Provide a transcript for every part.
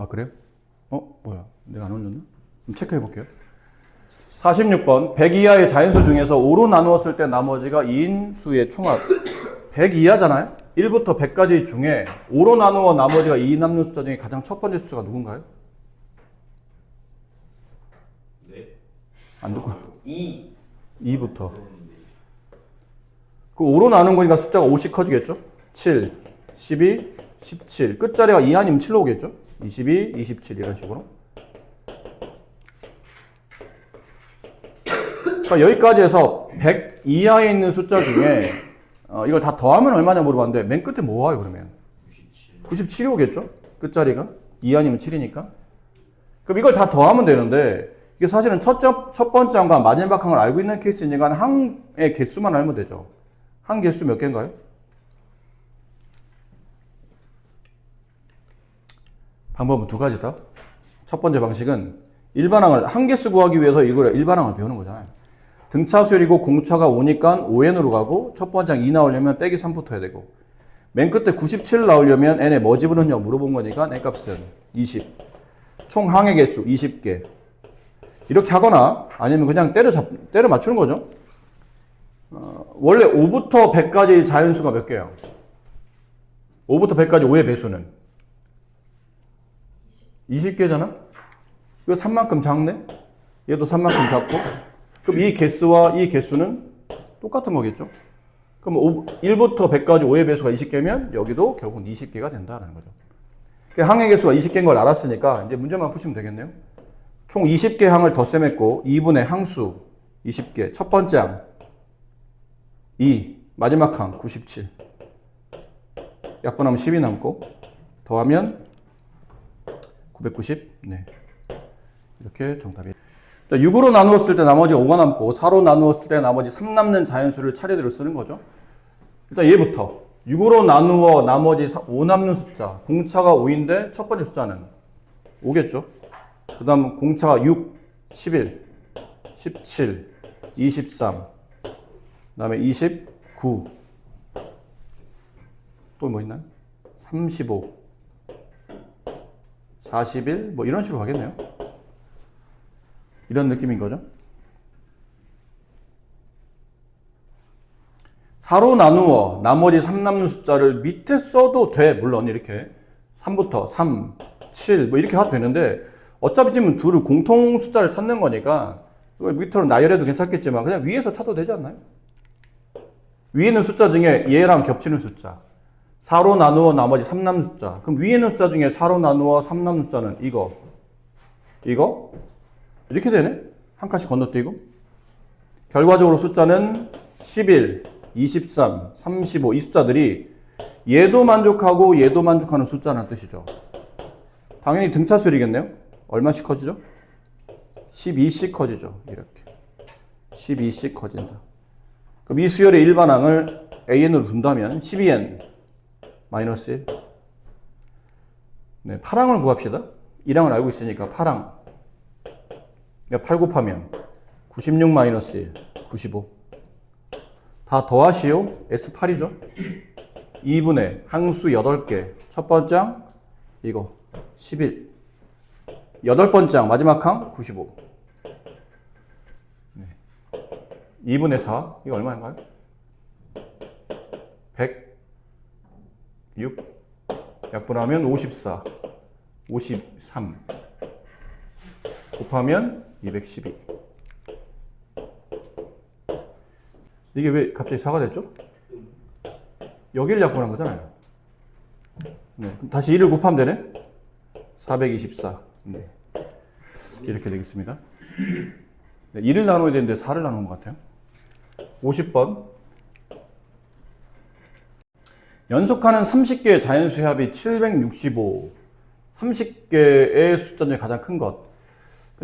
아, 그래요? 뭐야. 내가 안 올렸나? 좀 체크해 볼게요. 46번. 100 이하의 자연수 중에서 5로 나누었을 때 나머지가 2인 수의 총합. 100 이하잖아요? 1부터 100까지 중에 5로 나누어 나머지가 2 남는 숫자 중에 가장 첫 번째 숫자가 누군가요? 네. 안 듣고. 2. 2부터. 그 5로 나눈 거니까 숫자가 5씩 커지겠죠? 7, 12, 17. 끝자리가 2 아니면 7로 오겠죠? 22, 27 이런 식으로. 그러니까 여기까지 해서 100 이하에 있는 숫자 중에 이걸 다 더하면 얼마냐 물어봤는데 맨 끝에 뭐 와요 그러면? 97이 오겠죠? 끝자리가 2 아니면 7이니까. 그럼 이걸 다 더하면 되는데 이게 사실은 첫 번째 항과 마지막 항을 알고 있는 케이스니까 항의 개수만 알면 되죠. 항 개수 몇 개인가요? 방법은 두 가지다. 첫 번째 방식은 일반항을 한 개수 구하기 위해서 이걸 일반항을 배우는 거잖아요. 등차수열이고 공차가 5니까 5n으로 가고 첫 번째 항 2 나오려면 빼기 3부터 해야 되고 맨 끝에 97 나오려면 n에 뭐 집어넣냐고 물어본 거니까 n 값은 20. 총 항의 개수 20개. 이렇게 하거나 아니면 그냥 때려 맞추는 거죠. 원래 5부터 100까지 자연수가 몇 개예요? 5부터 100까지 5의 배수는 20개잖아? 이거 3만큼 작네? 얘도 3만큼 작고 그럼 이 개수와 이 개수는 똑같은 거겠죠? 그럼 1부터 100까지 5의 배수가 20개면 여기도 결국은 20개가 된다는 거죠. 항의 개수가 20개인 걸 알았으니까 이제 문제만 푸시면 되겠네요. 총 20개 항을 덧셈했고 2분의 항수 20개 첫 번째 항 2 마지막 항 97 약분하면 10이 남고 더하면 990 네. 이렇게 정답이 6으로 나누었을 때 나머지 5가 남고 4로 나누었을 때 나머지 3 남는 자연수를 차례대로 쓰는 거죠. 일단 얘부터 6으로 나누어 나머지 5 남는 숫자 공차가 5인데 첫 번째 숫자는 5겠죠. 그 다음 공차가 6, 11, 17, 23 그 다음에 29 또 뭐 있나요? 35 41 뭐 이런 식으로 가겠네요. 이런 느낌인 거죠. 4로 나누어 나머지 3 남는 숫자를 밑에 써도 돼. 물론 이렇게 3부터 3, 7 뭐 이렇게 해도 되는데 어차피 지금 둘을 공통 숫자를 찾는 거니까 밑으로 나열해도 괜찮겠지만 그냥 위에서 찾아도 되지 않나요? 위에 있는 숫자 중에 얘랑 겹치는 숫자 4로 나누어 나머지 3 남는 숫자 그럼 위에 있는 숫자 중에 4로 나누어 3 남는 숫자는 이거 이렇게 되네? 한 칸씩 건너뛰고 결과적으로 숫자는 11, 23, 35 이 숫자들이 얘도 만족하고 얘도 만족하는 숫자라는 뜻이죠. 당연히 등차수열이겠네요. 얼마씩 커지죠? 12씩 커지죠. 이렇게 12씩 커진다. 그럼 이 수열의 일반항을 AN으로 둔다면 12N 마이너스 1 네, 8항을 구합시다. 1항을 알고 있으니까 8항 8 곱하면 96 마이너스 1 95 다 더하시오. S8이죠. 2분의 항수 8개 첫 번째 항 이거 11 8번째 항 마지막 항 95 네. 2분의 4 이거 얼마인가요? 106 약분하면 54 53 곱하면 212 이게 왜 갑자기 4가 됐죠? 여기를 약분한 거잖아요. 네. 다시 1을 곱하면 되네? 424 네. 이렇게 되겠습니다. 네, 1을 나눠야 되는데 4를 나눈 것 같아요. 50번 연속하는 30개의 자연수의 합이 765 30개의 숫자 중에 가장 큰 것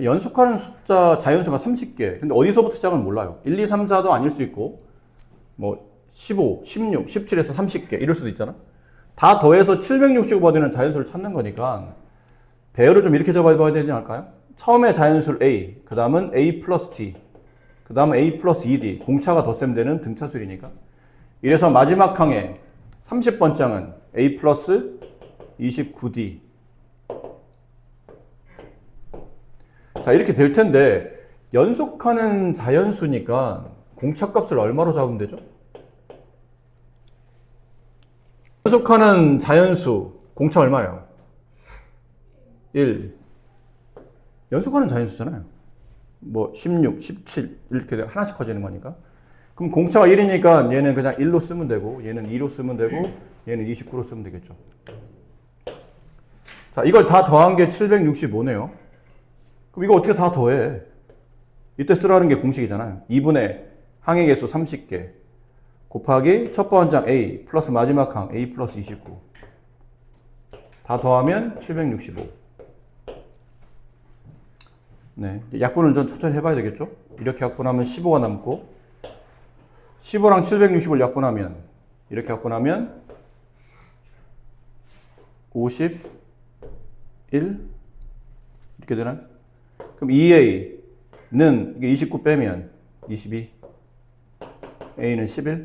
연속하는 숫자 자연수가 30개 근데 어디서부터 시작은 몰라요. 1, 2, 3, 4도 아닐 수 있고 뭐 15, 16, 17에서 30개 이럴 수도 있잖아. 다 더해서 765가 되는 자연수를 찾는 거니까 배열을 좀 이렇게 잡아봐야 되지 않을까요? 처음에 자연수를 A, 그 다음은 A 플러스 D, 그 다음은 A 플러스 2D 공차가 덧셈되는 등차수열이니까 이래서 마지막 항에 30번째 항은 A 플러스 29D 자, 이렇게 될 텐데 연속하는 자연수니까 공차값을 얼마로 잡으면 되죠? 연속하는 자연수 공차 얼마예요? 1. 연속하는 자연수잖아요. 뭐 16, 17 이렇게 하나씩 커지는 거니까. 그럼 공차가 1이니까 얘는 그냥 1로 쓰면 되고 얘는 2로 쓰면 되고 얘는 29로 쓰면 되겠죠. 자, 이걸 다 더한 게 765네요. 그럼 이거 어떻게 다 더해? 이때 쓰라는 게 공식이잖아요. 2분의 항의 개수 30개 곱하기 첫 번째 항 A 플러스 마지막 항 A 플러스 29. 다 더하면 765. 네, 약분을 좀 천천히 해봐야 되겠죠? 이렇게 약분하면 15가 남고 15랑 760을 약분하면 이렇게 약분하면 51 이렇게 되나요? 그럼 2A는 이게 29 빼면 22 A는 11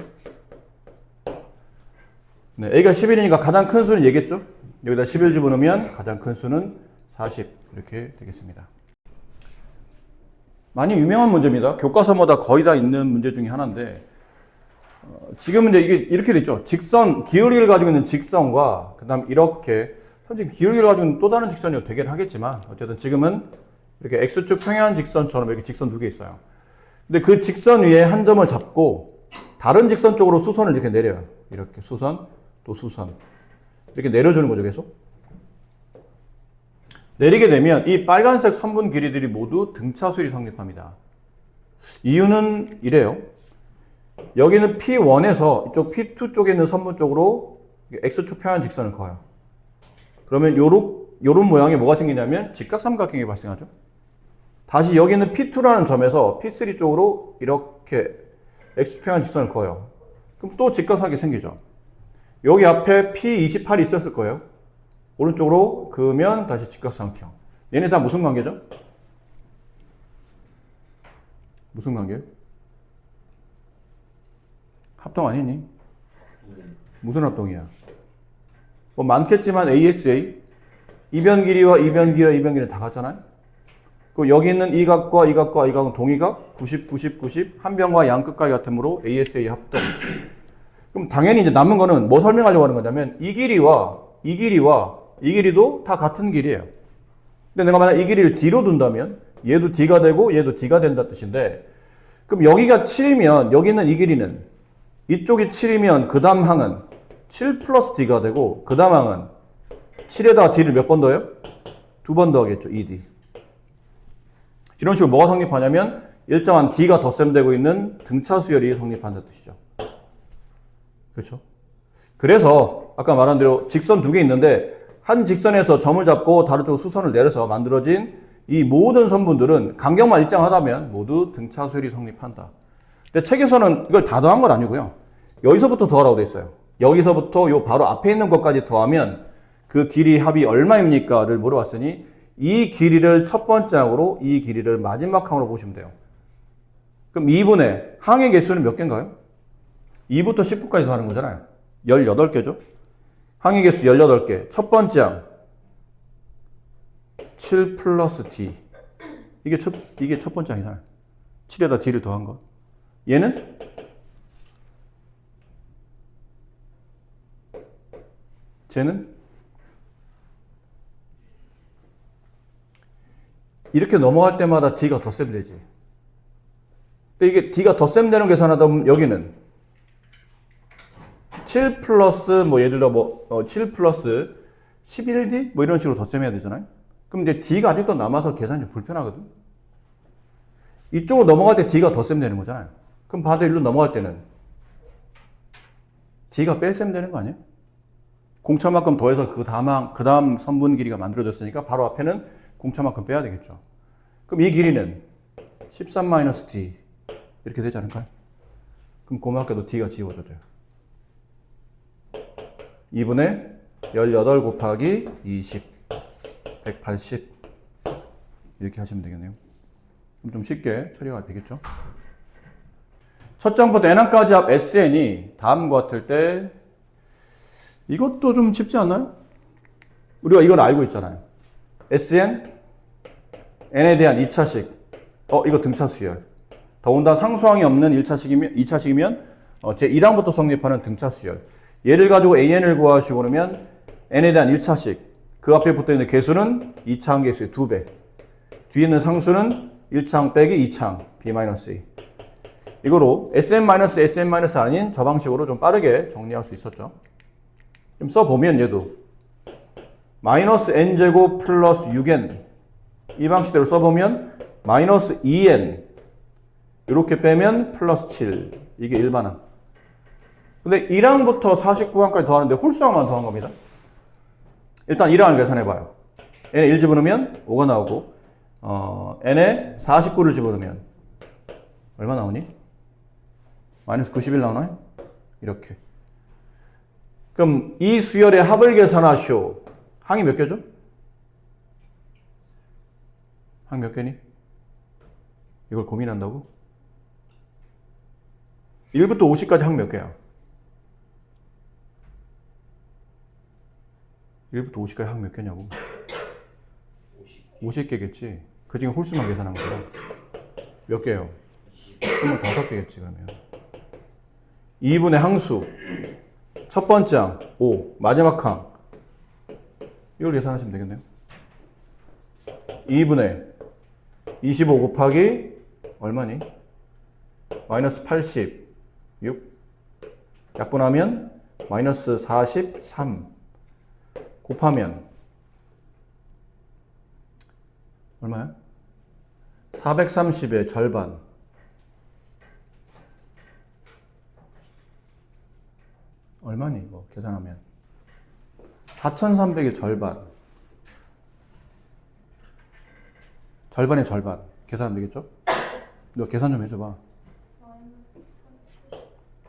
네, A가 11이니까 가장 큰 수는 얘겠죠? 여기다 11 집어넣으면 가장 큰 수는 40 이렇게 되겠습니다. 많이 유명한 문제입니다. 교과서마다 거의 다 있는 문제 중에 하나인데 지금은 이제 이게 이렇게 됐죠. 직선, 기울기를 가지고 있는 직선과 그 다음 이렇게 사실 기울기를 가지고 있는 또 다른 직선이 되긴 하겠지만 어쨌든 지금은 이렇게 X축 평행 직선처럼 이렇게 직선 두 개 있어요. 근데 그 직선 위에 한 점을 잡고 다른 직선 쪽으로 수선을 이렇게 내려요. 이렇게 수선, 또 수선. 이렇게 내려주는 거죠, 계속. 내리게 되면 이 빨간색 선분 길이들이 모두 등차수열이 성립합니다. 이유는 이래요. 여기는 P1에서 이쪽 P2 쪽에 있는 선분 쪽으로 X축 평행 직선을 그어요. 그러면 요런 모양에 뭐가 생기냐면 직각삼각형이 발생하죠. 다시 여기는 P2라는 점에서 P3 쪽으로 이렇게 X축 평행 직선을 그어요. 그럼 또 직각삼각형이 생기죠. 여기 앞에 P28이 있었을 거예요. 오른쪽으로 그으면 다시 직각삼각형. 얘네 다 무슨 관계죠? 무슨 관계예요? 합동 아니니? 무슨 합동이야? 뭐 많겠지만 ASA 이변 길이와 이변 길이와 이변 길이 다 같잖아요. 그 여기 있는 이 각과 이 각과 이 각은 동의각 90, 90, 90 한 변과 양 끝까지 같으므로 ASA 합동. 그럼 당연히 이제 남은 거는 뭐 설명하려고 하는 거냐면 이 길이와 이 길이와 이 길이도 다 같은 길이에요. 근데 내가 만약 이 길이를 D로 둔다면 얘도 D가 되고 얘도 D가 된다 뜻인데 그럼 여기가 7이면 여기 있는 이 길이는 이쪽이 7이면 그 다음 항은 7 플러스 D가 되고 그 다음 항은 7에다가 D를 몇 번 더해요? 2번 더하겠죠. 2D. 이런 식으로 뭐가 성립하냐면 일정한 D가 덧셈되고 있는 등차 수열이 성립한다는 뜻이죠. 그렇죠? 그래서 아까 말한 대로 직선 두 개 있는데 한 직선에서 점을 잡고 다른 쪽으로 수선을 내려서 만들어진 이 모든 선분들은 간격만 일정하다면 모두 등차 수열이 성립한다. 근데 책에서는 이걸 다 더한 건 아니고요. 여기서부터 더하라고 돼 있어요. 여기서부터 요 바로 앞에 있는 것까지 더하면 그 길이 합이 얼마입니까?를 물어봤으니 이 길이를 첫 번째 항으로 이 길이를 마지막 항으로 보시면 돼요. 그럼 2분의 항의 개수는 몇 개인가요? 2부터 19까지 더하는 거잖아요. 18개죠. 항의 개수 18개. 첫 번째 항 7 플러스 D. 이게 첫 번째 항이잖아요. 7에다 D를 더한 거. 얘는 쟤는 이렇게 넘어갈 때마다 D가 덧셈 되지. 근데 이게 D가 덧셈 되는 계산하다 보면 여기는 7 플러스 뭐 예를 들어 7 플러스 11D 뭐 이런 식으로 덧셈해야 되잖아요. 그럼 이제 D가 아직도 남아서 계산이 불편하거든. 이쪽으로 넘어갈 때 D가 덧셈 되는 거잖아요. 그럼 바로 일로 넘어갈 때는 D가 뺄셈 되는 거 아니에요? 공차만큼 더해서 그 다음 선분 길이가 만들어졌으니까 바로 앞에는 공차만큼 빼야 되겠죠. 그럼 이 길이는 13-D 이렇게 되지 않을까요? 그럼 고맙게도 D가 지워져요. 2분의 18 곱하기 20 180 이렇게 하시면 되겠네요. 그럼 좀 쉽게 처리가 되겠죠. 첫 장부터 n항까지 합 SN이 다음과 같을 때 이것도 좀 쉽지 않나요? 우리가 이걸 알고 있잖아요. SN n에 대한 2차식. 이거 등차 수열. 더군다나 상수항이 없는 1차식이면, 2차식이면 제1항부터 성립하는 등차 수열. 얘를 가지고 an을 구하시고 그러면 n에 대한 1차식. 그 앞에 붙어 있는 개수는 2차항 개수의 2배. 뒤에 있는 상수는 1차항 빼기 2차항 b-a. 이거로 sn-sn- 아닌 저 방식으로 좀 빠르게 정리할 수 있었죠. 좀 써보면 얘도 마이너스 n제곱 플러스 6n 이 방식대로 써보면 마이너스 2n 이렇게 빼면 플러스 7 이게 일반항. 근데 1항부터 49항까지 더하는데 홀수항만 더한 겁니다. 일단 1항을 계산해봐요. n에 1 집어넣으면 5가 나오고 n에 49를 집어넣으면 얼마 나오니? 마이너스 91 나오나요? 이렇게. 그럼 이 수열의 합을 계산하시오. 항이 몇 개죠? 항 몇 개니? 이걸 고민한다고? 1부터 50까지 항 몇 개야? 1부터 50까지 항 몇 개냐고? 50개겠지. 그 중에 홀수만 계산한 거야. 몇 개요? 25개겠지 그러면. 2분의 항수. 첫 번째 항 5. 마지막 항. 이걸 계산하시면 되겠네요. 2분의 25 곱하기 얼마니? 마이너스 86. 약분하면 마이너스 43. 곱하면 얼마야? 430의 절반. 얼마니 이거 계산하면? 4300의 절반. 절반의 절반. 계산하면 되겠죠? 너 계산 좀 해줘봐.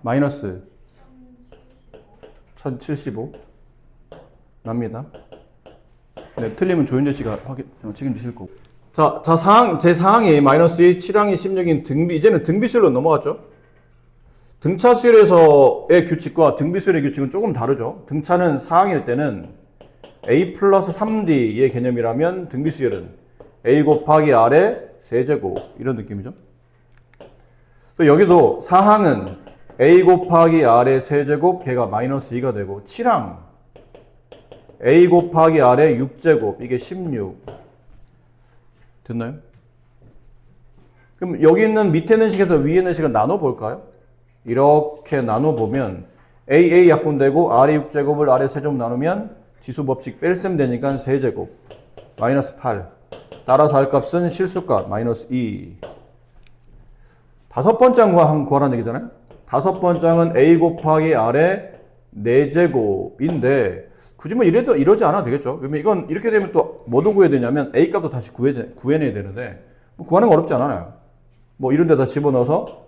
마이너스 1075 납니다. 네, 틀리면 조윤재 씨가 책임지실 거고. 자, 제 사항이 마이너스 2, 7항이 16인 등비, 이제는 등비수열로 넘어갔죠? 등차 수열에서의 규칙과 등비수열의 규칙은 조금 다르죠. 등차는 사항일 때는 a 플러스 3d의 개념이라면 등비수열은 a 곱하기 r의 세제곱 이런 느낌이죠. 또 여기도 사항은 a 곱하기 r의 세제곱 걔가 마이너스 2가 되고 7항 a 곱하기 r의 6제곱 이게 16 됐나요? 그럼 여기 있는 밑에 있는 식에서 위에 있는 식을 나눠볼까요? 이렇게 나눠보면 a 약분되고 r의 6제곱을 r의 세제곱 나누면 지수법칙 뺄셈 되니까 세제곱 마이너스 8 따라서 할 값은 실수값 마이너스 2. 다섯 번째 항 구하라는 얘기잖아요. 다섯 번째 항은 a 곱하기 r의 4제곱인데 굳이 뭐 이러지 않아도 되겠죠. 왜냐면 이건 이렇게 되면 또 뭐도 구해야 되냐면 a 값도 다시 구해내야 되는데 뭐 구하는 거 어렵지 않아요. 뭐 이런 데다 집어넣어서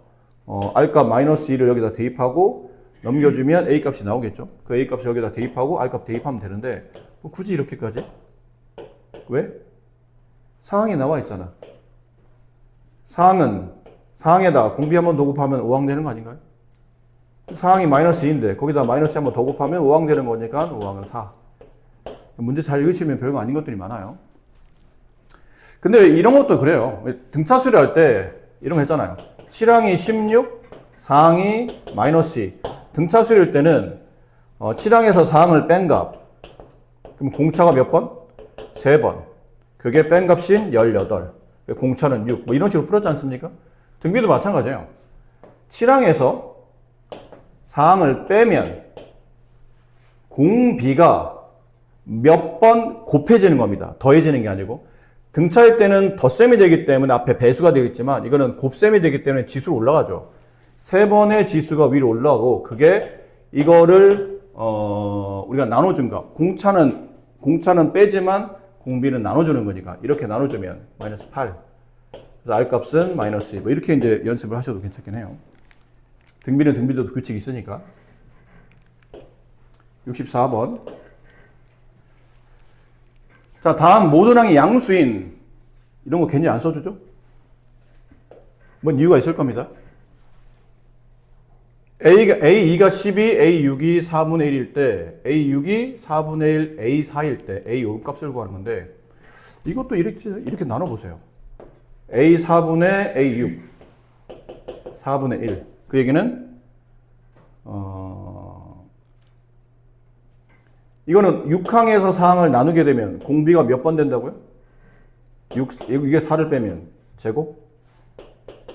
r 값 마이너스 2를 여기다 대입하고 넘겨주면 a 값이 나오겠죠. 그 a 값을 여기다 대입하고 r 값 대입하면 되는데 뭐 굳이 이렇게까지? 왜? 사항이 나와 있잖아. 사항에다 공비 한 번 더 곱하면 5항 되는 거 아닌가요? 사항이 마이너스 2인데 거기다 마이너스 한 번 더 곱하면 5항 되는 거니까 5항은 4. 문제 잘 읽으시면 별거 아닌 것들이 많아요. 근데 이런 것도 그래요. 등차 수리할 때 이런 거 했잖아요. 7항이 16, 4항이 마이너스 2. 등차 수리할 때는 7항에서 4항을 뺀 값. 그럼 공차가 몇 번? 3번. 그게 뺀 값인 18. 공차는 6. 뭐 이런 식으로 풀었지 않습니까? 등비도 마찬가지예요. 7항에서 4항을 빼면 공비가 몇 번 곱해지는 겁니다. 더해지는 게 아니고. 등차일 때는 덧셈이 되기 때문에 앞에 배수가 되겠지만 이거는 곱셈이 되기 때문에 지수로 올라가죠. 3번의 지수가 위로 올라가고 그게 이거를 우리가 나눠준 값. 공차는 빼지만 공비는 나눠주는 거니까 이렇게 나눠주면 마이너스 8. 그래서 R 값은 마이너스 2. 뭐 이렇게 이제 연습을 하셔도 괜찮긴 해요. 등비는 등비도 규칙이 있으니까. 64번. 자, 다음 모든 항이 양수인 이런 거 괜히 안 써주죠? 뭔 이유가 있을 겁니다. A2가 12, A6이 4분의 1일 때, A6이 4분의 1, A4일 때 A5 값을 구하는 건데 이것도 이렇게 나눠보세요. A 4분의 A 6 4분의 1. 그 얘기는 이거는 6항에서 4항을 나누게 되면 공비가 몇 번 된다고요? 이게 4를 빼면 제곱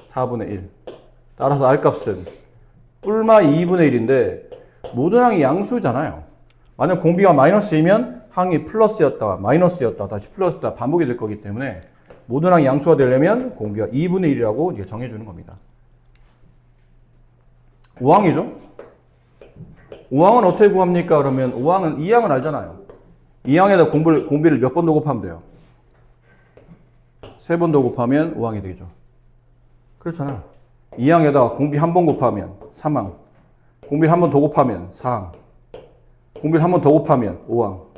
4분의 1. 따라서 R값은 뿔마 2분의 1인데 모든 항이 양수잖아요. 만약 공비가 마이너스이면 항이 플러스였다가 마이너스였다가 다시 플러스였다가 반복이 될 거기 때문에 모든 항이 양수가 되려면 공비가 2분의 1이라고 이제 정해주는 겁니다. 5항이죠? 5항은 어떻게 구합니까? 그러면 5항은 2항을 알잖아요. 2항에다 공비를 몇 번 더 곱하면 돼요? 3번 더 곱하면 5항이 되죠. 그렇잖아. 2항에다가 공비 한 번 곱하면 3항. 공비를 한 번 더 곱하면 4항. 공비를 한 번 더 곱하면 5항.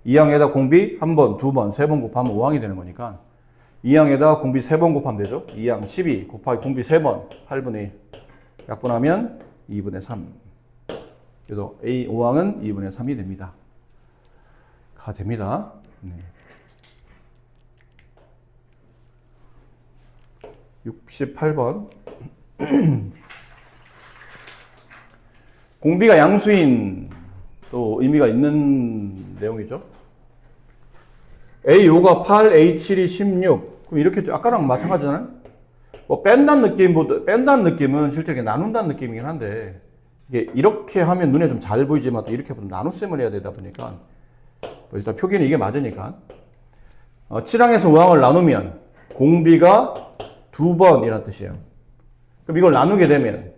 2항에다 공비 한 번, 두 번, 3번 곱하면 5항이 되는 거니까 2항에다가 공비 3번 곱하면 되죠. 2항 12 곱하기 공비 3번 8분의 1. 약분하면 2분의 3. 그래서 A 5항은 2분의 3이 됩니다. 가 됩니다. 네. 68번. 공비가 양수인 또 의미가 있는 내용이죠. A5가 8, A7이 16. 그럼 이렇게 아까랑 마찬가지잖아요. 뭐 뺀다는 느낌은 실제 나눈다는 느낌이긴 한데 이게 이렇게 하면 눈에 좀 잘 보이지만 또 이렇게 보면 나눗셈을 해야 되다 보니까 뭐 일단 표기는 이게 맞으니까 7항에서 5항을 나누면 공비가 2번이라는 뜻이에요. 그럼 이걸 나누게 되면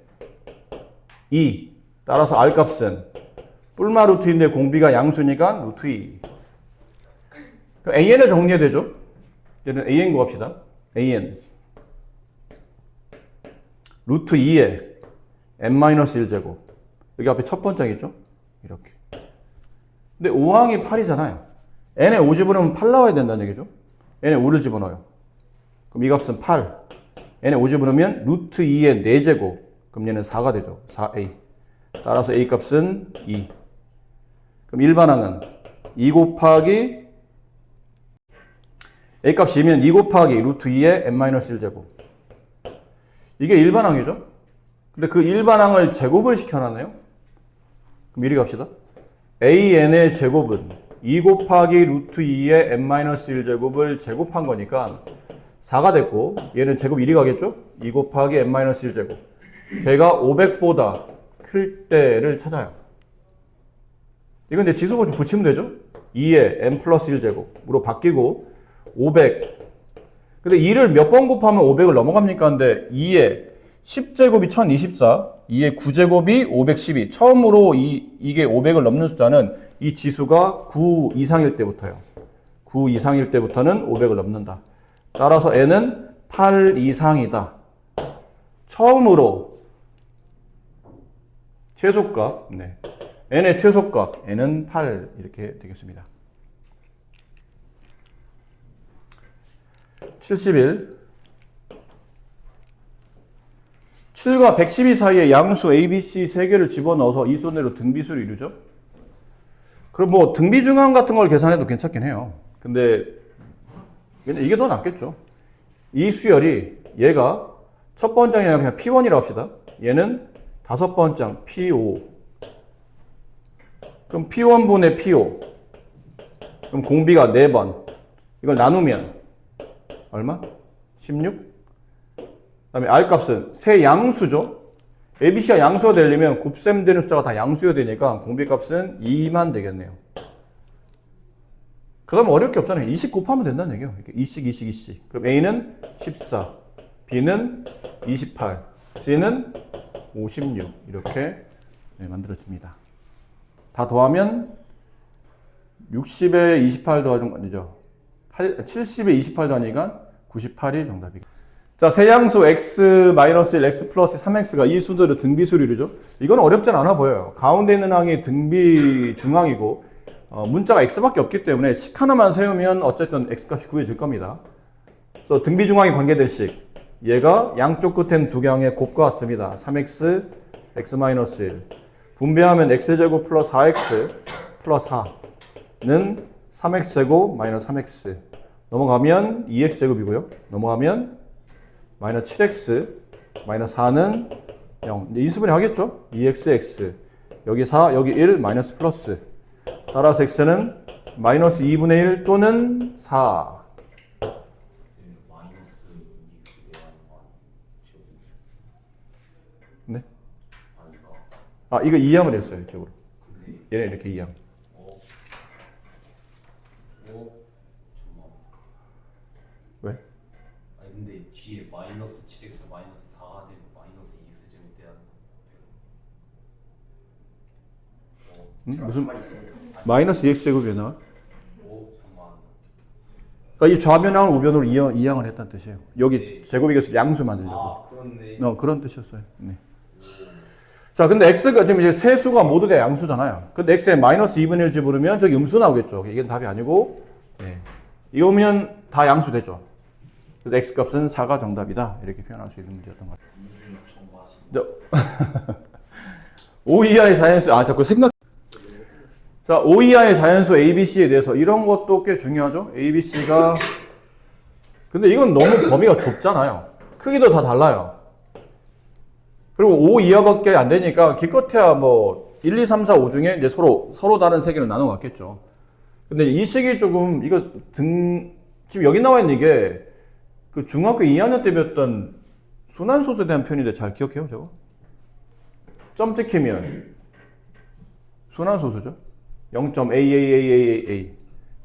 2 따라서 R값은 뿔마 루트인데 공비가 양수니까 루트 2. 그럼 AN을 정리해야 되죠. 얘는 AN 구합시다. AN 루트 2에 n-1제곱. 여기 앞에 첫 번째겠죠? 이렇게. 근데 5항이 8이잖아요. n에 5 집어넣으면 8 나와야 된다는 얘기죠. n에 5를 집어넣어요. 그럼 이 값은 8. n에 5 집어넣으면 루트 2의 4제곱. 그럼 얘는 4가 되죠. 4a. 따라서 a 값은 2. 그럼 일반항은 2 곱하기 a 값이면 2 곱하기 루트 2의 n-1제곱. 이게 일반항이죠. 근데 그 일반항을 제곱을 시켜놨네요. 그럼 이리 갑시다. an의 제곱은 2 곱하기 루트 2의 n-1제곱을 제곱한 거니까 4가 됐고 얘는 제곱 1이 가겠죠? 2 곱하기 n-1제곱. 걔가 500보다 클 때를 찾아요. 이건 이제 지수를 붙이면 되죠? 2의 n 플러스 1제곱으로 바뀌고 500. 근데 2를 몇 번 곱하면 500을 넘어갑니까? 근데 2의 10제곱이 1024, 2의 9제곱이 512. 처음으로 이게 500을 넘는 숫자는 이 지수가 9 이상일 때부터요. 9 이상일 때부터는 500을 넘는다. 따라서 n은 8 이상이다. 처음으로 최소값, 네. n의 최소값, n은 8 이렇게 되겠습니다. 71. 7과 112 사이에 양수 A, B, C 3개를 집어넣어서 이 순으로 등비수를 이루죠. 그럼 뭐 등비중항 같은 걸 계산해도 괜찮긴 해요. 근데 이게 더 낫겠죠. 이 수열이 얘가 첫 번째이 그냥 P1이라고 합시다. 얘는 다섯 번째 P5. 그럼 P1분의 P5. 그럼 공비가 4번. 이걸 나누면 얼마? 16? 그 다음에 R값은 세 양수죠. ABC가 양수가 되려면 곱셈되는 숫자가 다 양수여야 되니까 공비값은 2만 되겠네요. 그 다음 어려울 게 없잖아요. 20 곱하면 된다는 얘기예요. 2씩. 그럼 A는 14, B는 28, C는 56 이렇게 만들어집니다. 다 더하면 60에 28 더하는 거 아니죠. 70에 28 더하니까 98이 정답이겠죠. 자, 세양수 x-1, x 플러스 3x가 이 수들의 등비수를 이루죠. 이건 어렵진 않아 보여요. 가운데 있는 항이 등비 중항이고 문자가 x밖에 없기 때문에 식 하나만 세우면 어쨌든 x값이 구해질 겁니다. 그래서 등비 중항이 관계될 식. 얘가 양쪽 끝엔 두 개항의 곱과 같습니다. 3x, x-1. 분배하면 x제곱 플러스 4x 플러스 4는 3x제곱 마이너스 3x. 넘어가면 2x제곱이고요. 넘어가면 마이너스 7x 마이너스 4는 0. 이제 인수분해 하겠죠? 2x 여기 4 여기 1 마이너스 플러스. 따라서 x는 마이너스 2분의 1 또는 4. 마이너스 2x 대하는 거 네? 아닌가? 아 이거 2항을 했어요 이쪽으로. 얘네 이렇게 2항. 잠깐만. 왜? 아니 근데 뒤에 마이너스 7x 마이너스 4가 되고 마이너스 2x 제곱 돼야 무슨 마이너스 2x제곱이 왜 나와? 잠깐만. 그러니까 이 좌변항을 우변으로 이항을 했다는 뜻이에요. 여기 제곱이겠어 양수 만들려고. 그렇네. 그런 뜻이었어요. 네. 자, 근데 x가 지금 이제 세 수가 모두 다 양수잖아요. 근데 x에 마이너스 2분의 1 집으면 저기 음수 나오겠죠. 이게 답이 아니고, 네. 이거면 다 양수 되죠. 그래서 x 값은 4가 정답이다. 이렇게 표현할 수 있는 문제였던 것 같아요. 5 이하의 자연수, 자꾸 생각. 자, 5 이하의 자연수 ABC에 대해서 이런 것도 꽤 중요하죠. ABC가. 근데 이건 너무 범위가 좁잖아요. 크기도 다 달라요. 그리고 5 이하밖에 안 되니까 기껏해야 뭐 1, 2, 3, 4, 5 중에 이제 서로 다른 세 개를 나눠 갖겠죠. 근데 이 식이 조금 이거 지금 여기 나와 있는 이게 그 중학교 2학년 때 배웠던 순환소수에 대한 표현인데 잘 기억해요, 저거? 점 찍히면 순환소수죠. 0.AAAAA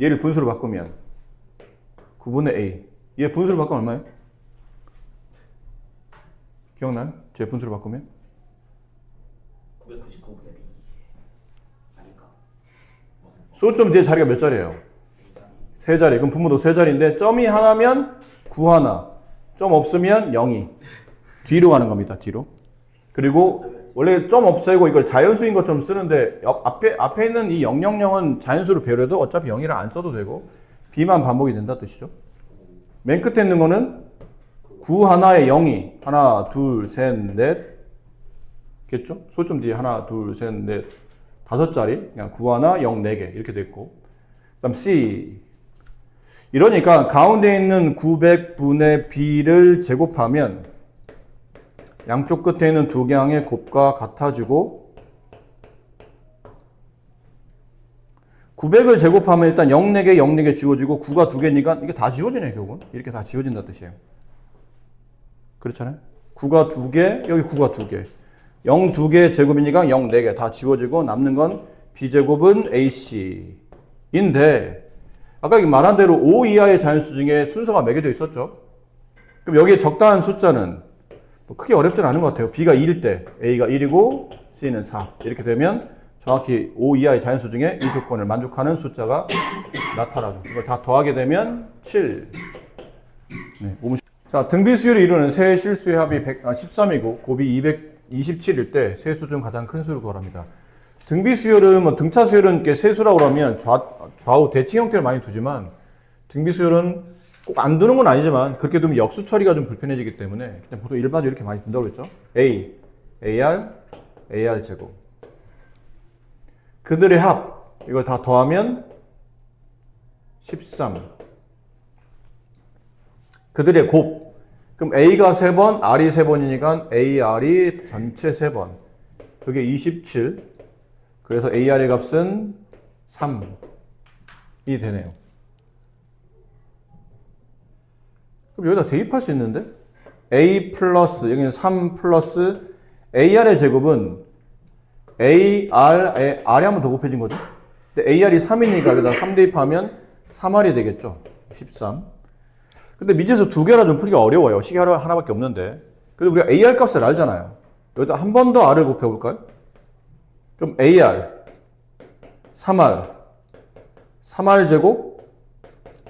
얘를 분수로 바꾸면 9분의 A 얘 분수로 바꾸면 얼마예요? 기억나요? 제 분수로 바꾸면? 999분의 B 아닐까? 소점 뒤에 자리가 몇 자리예요? 세 자리. 그럼 분모도 세 자리인데 점이 하나면 9 하나, 점 없으면 0이 뒤로 가는 겁니다. 뒤로. 그리고 원래 점 없애고 이걸 자연수인 것처럼 쓰는데 앞에 있는 이 000은 자연수로 배려도 어차피 0이라 안 써도 되고 B만 반복이 된다 뜻이죠. 맨 끝에 있는 거는 9 하나에 0이 하나, 둘, 셋, 넷 겠죠? 소점 뒤에 하나, 둘, 셋, 넷 다섯 자리 그냥 9 하나, 0, 4개 이렇게 됐고 그 다음 C 이러니까 가운데 있는 900분의 B를 제곱하면 양쪽 끝에 있는 두 개항의 곱과 같아지고 900을 제곱하면 일단 0, 4개, 0, 4개 지워지고 9가 2개니까 이게 다 지워지네 결국은. 이렇게 다 지워진다 뜻이에요. 그렇잖아요. 9가 2개, 여기 9가 2개. 0, 2개 제곱이니까 0, 4개 다 지워지고 남는 건 B제곱은 AC인데 아까 말한 대로 5 이하의 자연수 중에 순서가 매겨져 있었죠. 그럼 여기에 적당한 숫자는 뭐 크게 어렵진 않은 것 같아요. B가 2일 때 A가 1이고 C는 4 이렇게 되면 정확히 5 이하의 자연수 중에 이 조건을 만족하는 숫자가 나타나죠. 이걸 다 더하게 되면 7. 네, 자, 등비수열을 이루는 세 실수의 합이 13이고 곱이 227일 때 세 수 중 가장 큰 수를 구하랍니다. 등비수열은 뭐 등차수열은 세수라고 하면 좌우 대칭 형태를 많이 두지만 등비수열은 꼭 안 두는 건 아니지만 그렇게 두면 역수 처리가 좀 불편해지기 때문에 그냥 보통 일반적으로 이렇게 많이 둔다고 그랬죠. A, AR, AR 제곱. 그들의 합, 이걸 다 더하면 13. 그들의 곱. 그럼 A가 3번, R이 3번이니까 AR이 전체 3번. 그게 27. 그래서 AR의 값은 3이 되네요. 그럼 여기다 대입할 수 있는데 A 플러스 여기는 3 플러스 AR의 제곱은 R이 한 번 더 곱해진 거죠. 근데 AR이 3이니까 여기다 3 대입하면 3R이 되겠죠. 13. 근데 밑에서 두 개라 좀 풀기가 어려워요. 식이 하나밖에 없는데. 그래도 우리가 AR 값을 알잖아요. 여기다 한 번 더 R을 곱해볼까요? 그럼 AR 3R 3R 제곱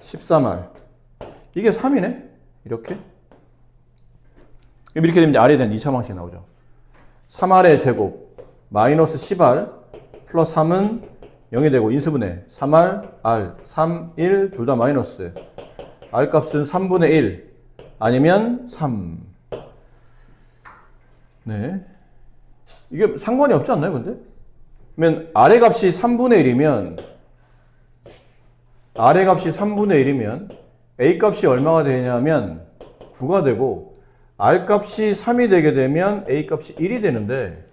13R 이게 3이네? 이렇게 되면 R에 대한 2차 방식이 나오죠. 3R의 제곱 마이너스 10R 플러스 3은 0이 되고 인수분해 3R, R, 3, 1 둘 다 마이너스 R 값은 3분의 1 아니면 3. 네. 이게 상관이 없지 않나요, 근데? 그러면 R의 값이 3분의 1이면 A 값이 얼마가 되냐면 9가 되고 R 값이 3이 되게 되면 A 값이 1이 되는데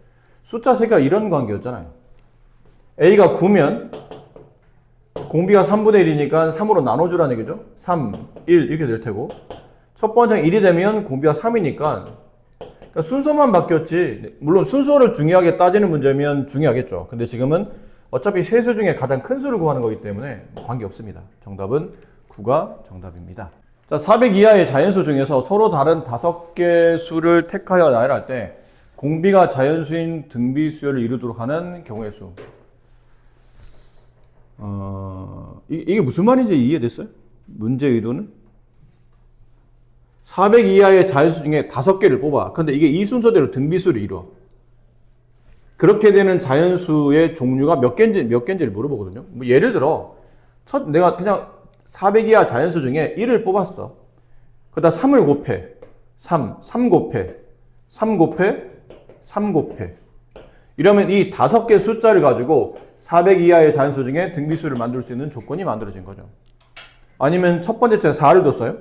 숫자 세개가 이런 관계였잖아요. A가 9면 공비가 3분의 1이니까 3으로 나눠주라는 얘기죠. 3, 1 이렇게 될 테고 첫 번째 1이 되면 공비가 3이니까 그러니까 순서만 바뀌었지 물론 순서를 중요하게 따지는 문제면 중요하겠죠. 근데 지금은 어차피 세 수 중에 가장 큰 수를 구하는 거기 때문에 관계없습니다. 정답은 9가 정답입니다. 자, 400 이하의 자연수 중에서 서로 다른 5개 수를 택하여 나열할 때 공비가 자연수인 등비수열을 이루도록 하는 경우의 수. 이게 무슨 말인지 이해됐어요? 문제 의도는? 400 이하의 자연수 중에 5개를 뽑아. 근데 이게 이 순서대로 등비수를 이루어. 그렇게 되는 자연수의 종류가 몇 개인지를 물어보거든요. 뭐 예를 들어, 내가 그냥 400 이하 자연수 중에 1을 뽑았어. 그러다 3을 곱해. 3 곱해. 3 곱해. 3 곱해. 이러면 이 5개 숫자를 가지고 400 이하의 자연수 중에 등비수를 만들 수 있는 조건이 만들어진 거죠. 아니면 첫 번째 째 4를 뒀어요.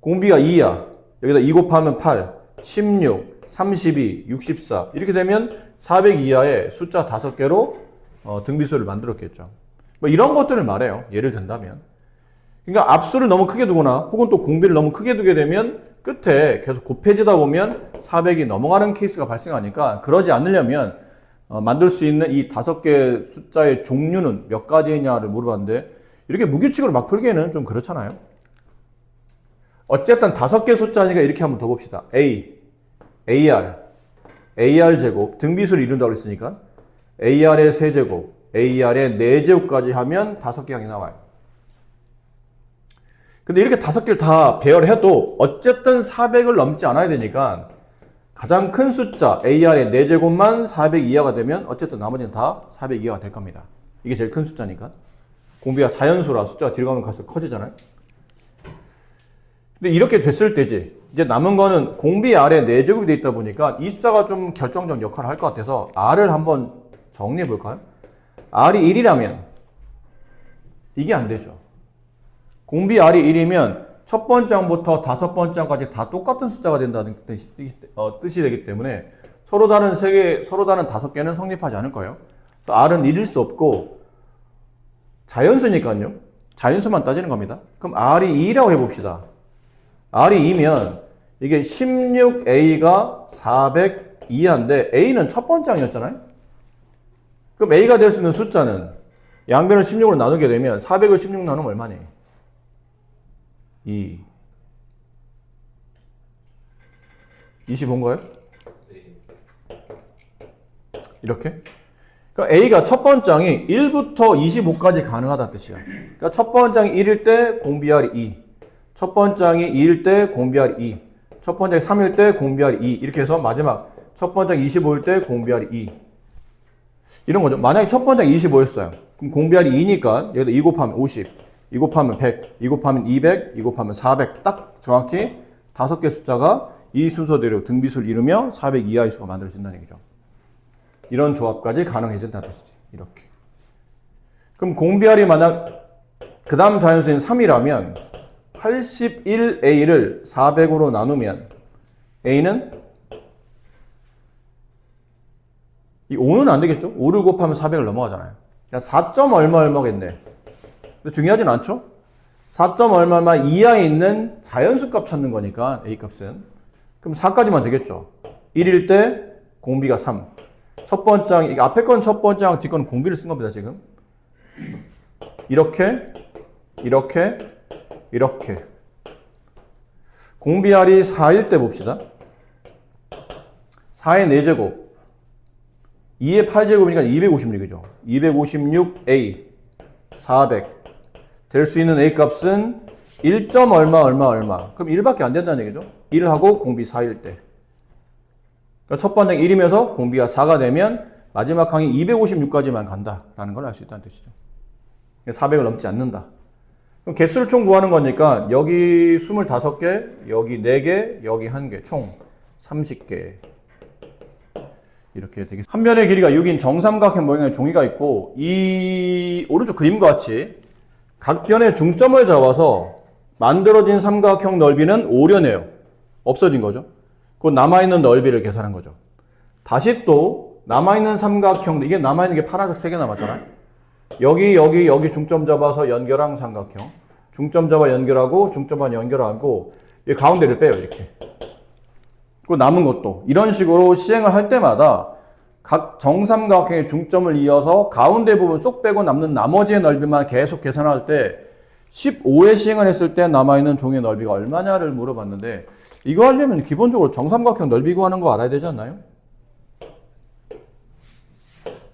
공비가 2야. 여기다 2 곱하면 8, 16, 32, 64 이렇게 되면 400 이하의 숫자 5개로 등비수를 만들었겠죠. 뭐 이런 것들을 말해요. 예를 든다면. 그러니까 앞수를 너무 크게 두거나 혹은 또 공비를 너무 크게 두게 되면 끝에 계속 곱해지다 보면 400이 넘어가는 케이스가 발생하니까 그러지 않으려면 만들 수 있는 이 5개 숫자의 종류는 몇 가지냐를 물어봤는데 이렇게 무규칙으로 막 풀기에는 좀 그렇잖아요. 어쨌든 5개 숫자니까 이렇게 한번 더 봅시다. A, AR, AR 제곱, 등비수를 이룬다고 했으니까 AR의 세제곱, AR의 4제곱까지 하면 5개항이 나와요. 근데 이렇게 5개를 다 배열해도 어쨌든 400을 넘지 않아야 되니까 가장 큰 숫자 AR의 4제곱만 400 이하가 되면 어쨌든 나머지는 다 400 이하가 될 겁니다. 이게 제일 큰 숫자니까. 공비가 자연수라 숫자가 뒤로 가면 갈수록 커지잖아요. 근데 이렇게 됐을 때지. 이제 남은 거는 공비 R에 4제곱이 돼 있다 보니까 이 숫자가 좀 결정적 역할을 할 것 같아서 R을 한번 정리해 볼까요? R이 1이라면 이게 안 되죠. 공비 R이 1이면 첫 번째 항부터 5번째 항까지 다 똑같은 숫자가 된다는 뜻이 되기 때문에 서로 다른 5개는 성립하지 않을 거예요. 그래서 R은 1일 수 없고 자연수니까요. 자연수만 따지는 겁니다. 그럼 R이 2라고 해봅시다. R이 2면 이게 16A가 402인데 A는 첫 번째 항이었잖아요. 그럼 A가 될 수 있는 숫자는 양변을 16으로 나누게 되면 400을 16 나누면 얼마니? 2. 25인가요? 이렇게? 그러니까 A가 첫 번째 항이 1부터 25까지 가능하다는 뜻이야. 그러니까 첫 번째 항이 1일 때 공비R이 2. 첫 번째 항이 2일 때 공비R이 2. 첫 번째 항이 3일 때 공비R이 2. 이렇게 해서 마지막 첫 번째 항이 25일 때 공비R이 2. 이런 거죠. 만약에 첫 번째 항이 25였어요. 그럼 공비R이 2니까 여기다 2 곱하면 50, 2 곱하면 100, 2 곱하면 200, 2 곱하면 400. 딱 정확히 5개 숫자가 이 순서대로 등비수를 이루며 400 이하의 수가 만들어진다는 얘기죠. 이런 조합까지 가능해진다는 뜻이지. 이렇게. 그럼 공비R이 만약 그 다음 자연수인 3이라면 81A를 400으로 나누면 A는 이 5는 안 되겠죠? 5를 곱하면 400을 넘어가잖아요. 그러니까 4. 얼마겠네. 근데 중요하진 않죠? 4. 얼마 이하에 있는 자연수 값 찾는 거니까 A 값은. 그럼 4까지만 되겠죠? 1일 때 공비가 3. 첫 번째 항, 앞에 건 첫 번째 항, 뒷 건 공비를 쓴 겁니다, 지금. 이렇게, 이렇게, 이렇게. 공비R이 4일 때 봅시다. 4의 4제곱. 2의 8제곱이니까 256이죠. 256A 400. 될 수 있는 A 값은 1. 얼마. 그럼 1밖에 안 된다는 얘기죠. 1하고 공비 4일 때. 그러니까 첫 번째 1이면서 공비가 4가 되면 마지막 항이 256까지만 간다라는 걸 알 수 있다는 뜻이죠. 400을 넘지 않는다. 그럼 개수를 총 구하는 거니까 여기 25개, 여기 4개, 여기 1개, 총 30개. 이렇게 되겠습니다. 한 변의 길이가 6인 정삼각형 모양의 종이가 있고 이 오른쪽 그림과 같이 각 변의 중점을 잡아서 만들어진 삼각형 넓이는 오려내요. 없어진 거죠. 그 남아있는 넓이를 계산한 거죠. 다시 또 남아있는 삼각형, 이게 남아있는 게 파란색 3개 남았잖아요. 여기 중점 잡아서 연결한 삼각형. 중점 잡아 연결하고 중점 잡아 연결하고 이 가운데를 빼요. 이렇게. 그 남은 것도 이런 식으로 시행을 할 때마다 각 정삼각형의 중점을 이어서 가운데 부분 쏙 빼고 남는 나머지의 넓이만 계속 계산할 때 15회 시행을 했을 때 남아있는 종의 넓이가 얼마냐를 물어봤는데 이거 하려면 기본적으로 정삼각형 넓이 구하는 거 알아야 되지 않나요?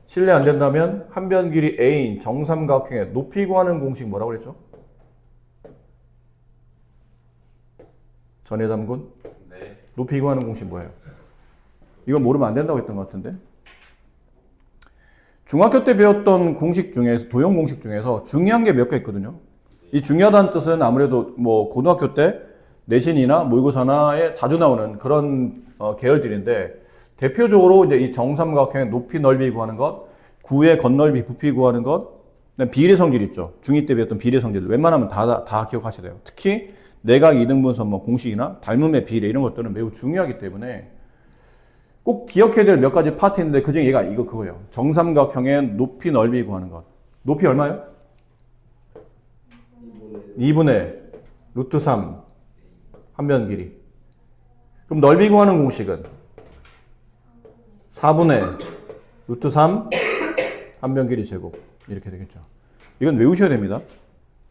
실례 안 된다면 한 변 길이 a인 정삼각형의 높이 구하는 공식 뭐라고 그랬죠? 전해 담군? 네. 높이 구하는 공식 뭐예요? 이거 모르면 안 된다고 했던 것 같은데. 중학교 때 배웠던 공식 중에서, 도형 공식 중에서 중요한 게 몇 개 있거든요. 이 중요하다는 뜻은 아무래도 뭐 고등학교 때 내신이나 모의고사나에 자주 나오는 그런 계열들인데 대표적으로 이제 이 정삼각형의 높이 넓이 구하는 것, 구의 겉넓이 부피 구하는 것, 비례 성질 있죠. 중2 때 배웠던 비례 성질들 웬만하면 다 기억하셔야 돼요. 특히 내각 이등분선 뭐 공식이나 닮음의 비례 이런 것들은 매우 중요하기 때문에 꼭 기억해야 될 몇 가지 파트 있는데 그중에 얘가 그거예요. 정삼각형의 높이 넓이 구하는 것. 높이 얼마예요? 2분의 루트 3 한변 길이. 그럼 넓이 구하는 공식은 4분의 루트 3 한변 길이 제곱 이렇게 되겠죠. 이건 외우셔야 됩니다.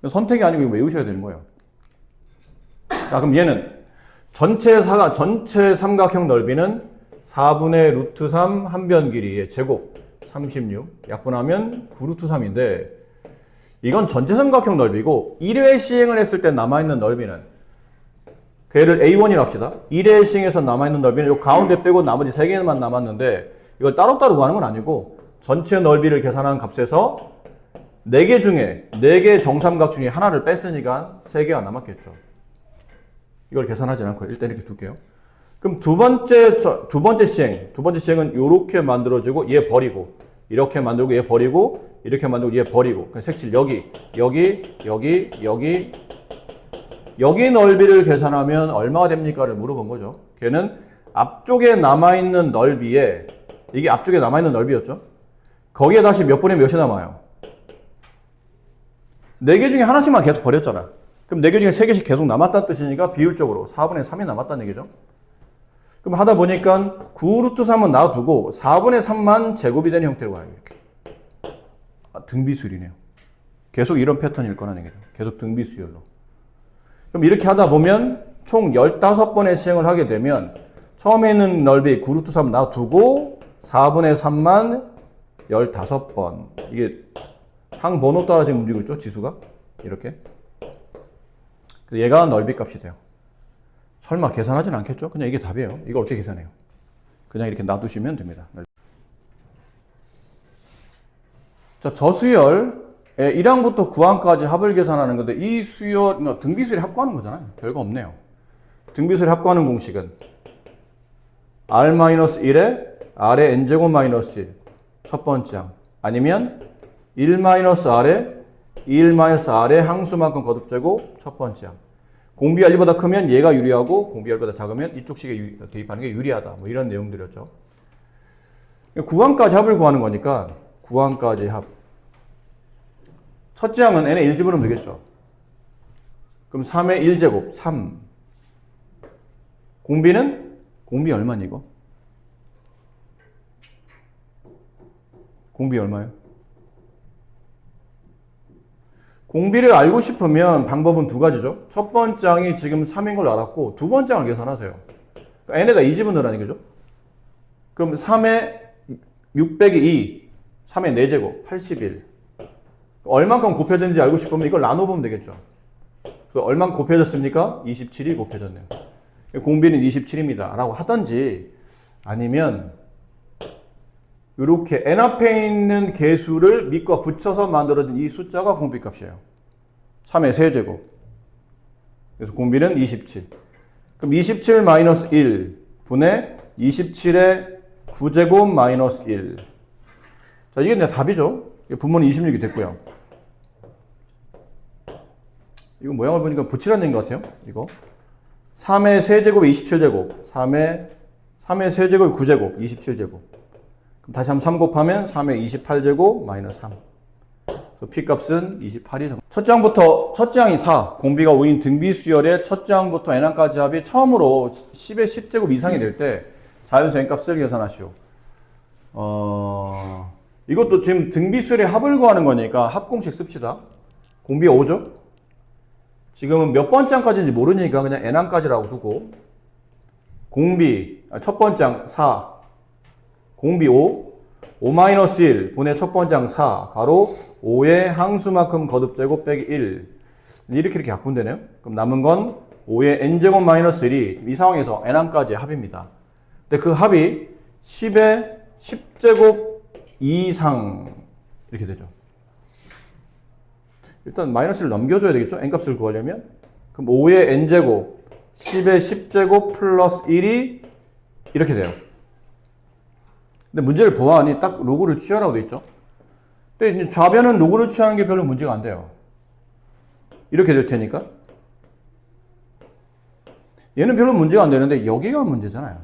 선택이 아니고 이거 외우셔야 되는 거예요. 자, 그럼 얘는 전체 삼각형 넓이는 4분의 루트 3 한변 길이의 제곱 36 약분하면 9루트 3인데 이건 전체 삼각형 넓이고 1회 시행을 했을 때 남아있는 넓이는 걔를 A1이라고 합시다. 1회 시행해서 남아있는 넓이는 이 가운데 빼고 나머지 3개만 남았는데 이걸 따로따로 구하는 건 아니고 전체 넓이를 계산한 값에서 4개 중에 4개 정삼각 중에 하나를 뺐으니까 3개가 남았겠죠. 이걸 계산하지 않고 일단 이렇게 둘게요. 그럼 두 번째 시행은 이렇게 만들어지고 얘 버리고 이렇게 만들고 얘 버리고 이렇게 만들고 얘 버리고 그냥 색칠 여기 넓이를 계산하면 얼마가 됩니까를 물어본 거죠. 걔는 앞쪽에 남아있는 넓이에 이게 앞쪽에 남아있는 넓이였죠. 거기에 다시 몇 분의 몇이 남아요? 4개 중에 하나씩만 계속 버렸잖아. 그럼 4개 중에 3개씩 계속 남았다는 뜻이니까 비율적으로 4분의 3이 남았다는 얘기죠. 그럼 하다 보니까 9루트 3은 놔두고 4분의 3만 제곱이 되는 형태로 가요. 이렇게. 등비수열이네요. 계속 이런 패턴일 거라는 얘기죠. 계속 등비수열로. 그럼 이렇게 하다 보면 총 15번의 시행을 하게 되면 처음에 있는 넓이 9루트 3 놔두고 4분의 3만 15번. 이게 항번호 따라 지금 움직이고 있죠? 지수가. 이렇게. 얘가 넓이 값이 돼요. 설마 계산하진 않겠죠? 그냥 이게 답이에요. 이거 어떻게 계산해요? 그냥 이렇게 놔두시면 됩니다. 자, 저수열의 1항부터 9항까지 합을 계산하는 건데 이 수열, 등비수열이 합구하는 거잖아요. 별거 없네요. 등비수열이 합구하는 공식은 R-1에 R의 N제곱 마이너스 1 첫 번째 항 아니면 1-R에 1-R의 항수만큼 거듭제곱 첫 번째 항. 공비가 1보다 크면 얘가 유리하고 공비가 1보다 작으면 이쪽 식에 대입하는 게 유리하다. 뭐 이런 내용들이었죠. 9항까지 합을 구하는 거니까 9항까지 합. 첫째 항은 n의 1집으로 되겠죠. 그럼 3의 1제곱 3. 공비 얼마니 이거? 공비 얼마예요? 공비를 알고 싶으면 방법은 두 가지죠. 첫 번째 항이 지금 3인 걸 알았고 두 번째 항을 계산하세요. n에다 2집을 넣으라는 거죠. 그럼 3의 6 빼기 2, 3의 4제곱, 81. 얼만큼 곱해졌는지 알고 싶으면 이걸 나눠보면 되겠죠. 그래서 얼만큼 곱해졌습니까? 27이 곱해졌네요. 공비는 27입니다. 라고 하든지 아니면 이렇게 n 앞에 있는 개수를 밑과 붙여서 만들어진 이 숫자가 공비값이에요. 3의 세제곱. 그래서 공비는 27. 그럼 27 마이너스 1 분의 27의 9제곱 마이너스 1. 자, 이게 그냥 답이죠. 분모는 26이 됐고요. 이거 모양을 보니까 붙이라는 얘기인 것 같아요. 이거 3의 세제곱이 27제곱, 3의 세제곱이 9제곱, 27제곱. 그럼 다시 한번 3 곱하면 3의 28제곱 마이너스 3. P값은 28이 첫째 항부터 첫째 항이 4, 공비가 5인 등비 수열의 첫째 항부터 n항까지 합이 처음으로 10의 10제곱 이상이 될 때 자연수 n값을 계산하시오. 이것도 지금 등비 수열의 합을 구하는 거니까 합공식 씁시다. 공비가 5죠? 지금은 몇 번째 항까지인지 모르니까 그냥 n항까지라고 두고 공비 첫 번째 항 4, 공비 5-1 분의 첫 번째 항 4, 가로 5의 항수만큼 거듭제곱 빼기 1. 이렇게 바꾸면 되네요. 그럼 남은 건 5의 n제곱 마이너스 1이 이 상황에서 n항까지 합입니다. 근데 그 합이 10의 10제곱 이상 이렇게 되죠. 일단 마이너스를 넘겨줘야 되겠죠? n값을 구하려면. 그럼 5의 n제곱 10의 10제곱 플러스 1이 이렇게 돼요. 근데 문제를 보아하니 딱 로그를 취하라고 돼 있죠. 근데 이제 좌변은 로그를 취하는 게 별로 문제가 안 돼요. 이렇게 될 테니까. 얘는 별로 문제가 안 되는데 여기가 문제잖아요.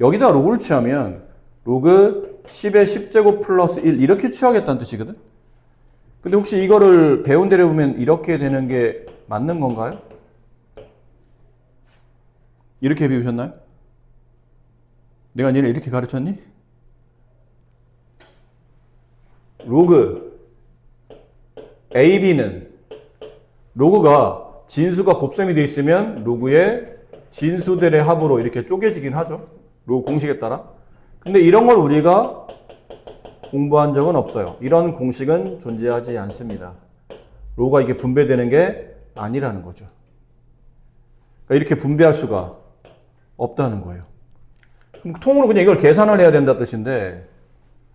여기다 로그를 취하면 로그 10의 10제곱 플러스 1 이렇게 취하겠다는 뜻이거든. 근데 혹시 이거를 배운 대로 보면 이렇게 되는 게 맞는 건가요? 이렇게 배우셨나요? 내가 니네 이렇게 가르쳤니? 로그 AB는 로그가 진수가 곱셈이 되어 있으면 로그의 진수들의 합으로 이렇게 쪼개지긴 하죠. 로그 공식에 따라. 근데 이런 걸 우리가 공부한 적은 없어요. 이런 공식은 존재하지 않습니다. 로그가 이게 분배되는 게 아니라는 거죠. 그러니까 이렇게 분배할 수가 없다는 거예요. 그럼 통으로 그냥 이걸 계산을 해야 된다 뜻인데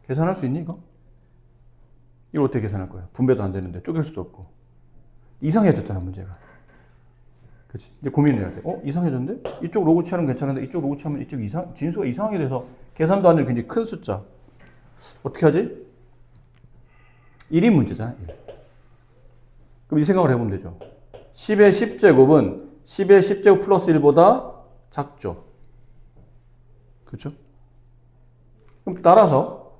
계산할 수 있니 이거? 이걸 어떻게 계산할 거야? 분배도 안 되는데 쪼갤 수도 없고 이상해졌잖아 문제가. 그렇지? 이제 고민해야 돼. 이상해졌는데? 이쪽 로그 취하면 괜찮은데 이쪽 로그 취하면 이쪽 진수가 이상하게 돼서 계산도 안 되는 굉장히 큰 숫자. 어떻게 하지? 1이 문제잖아. 1. 그럼 이 생각을 해보면 되죠. 10의 10제곱은 10의 10제곱 플러스 1보다 작죠. 그렇죠? 그럼 따라서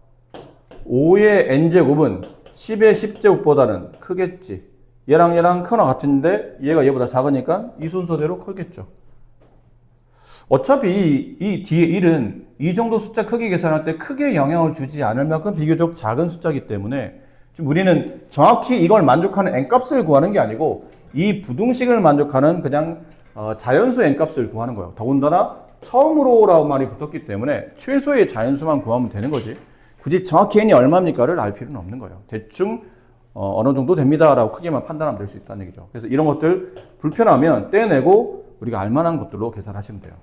5의 n제곱은 10의 10제곱보다는 크겠지. 얘랑 크나 같은데 얘가 얘보다 작으니까 이 순서대로 크겠죠. 어차피 이 뒤에 1은 이 정도 숫자 크기 계산할 때 크게 영향을 주지 않을 만큼 비교적 작은 숫자이기 때문에 지금 우리는 정확히 이걸 만족하는 n값을 구하는 게 아니고 이 부등식을 만족하는 그냥 자연수 n값을 구하는 거예요. 더군다나 처음으로라고 말이 붙었기 때문에 최소의 자연수만 구하면 되는 거지. 굳이 정확히 n이 얼마입니까를 알 필요는 없는 거예요. 대충 어느 정도 됩니다라고 크게만 판단하면 될 수 있다는 얘기죠. 그래서 이런 것들 불편하면 떼내고 우리가 알만한 것들로 계산하시면 돼요.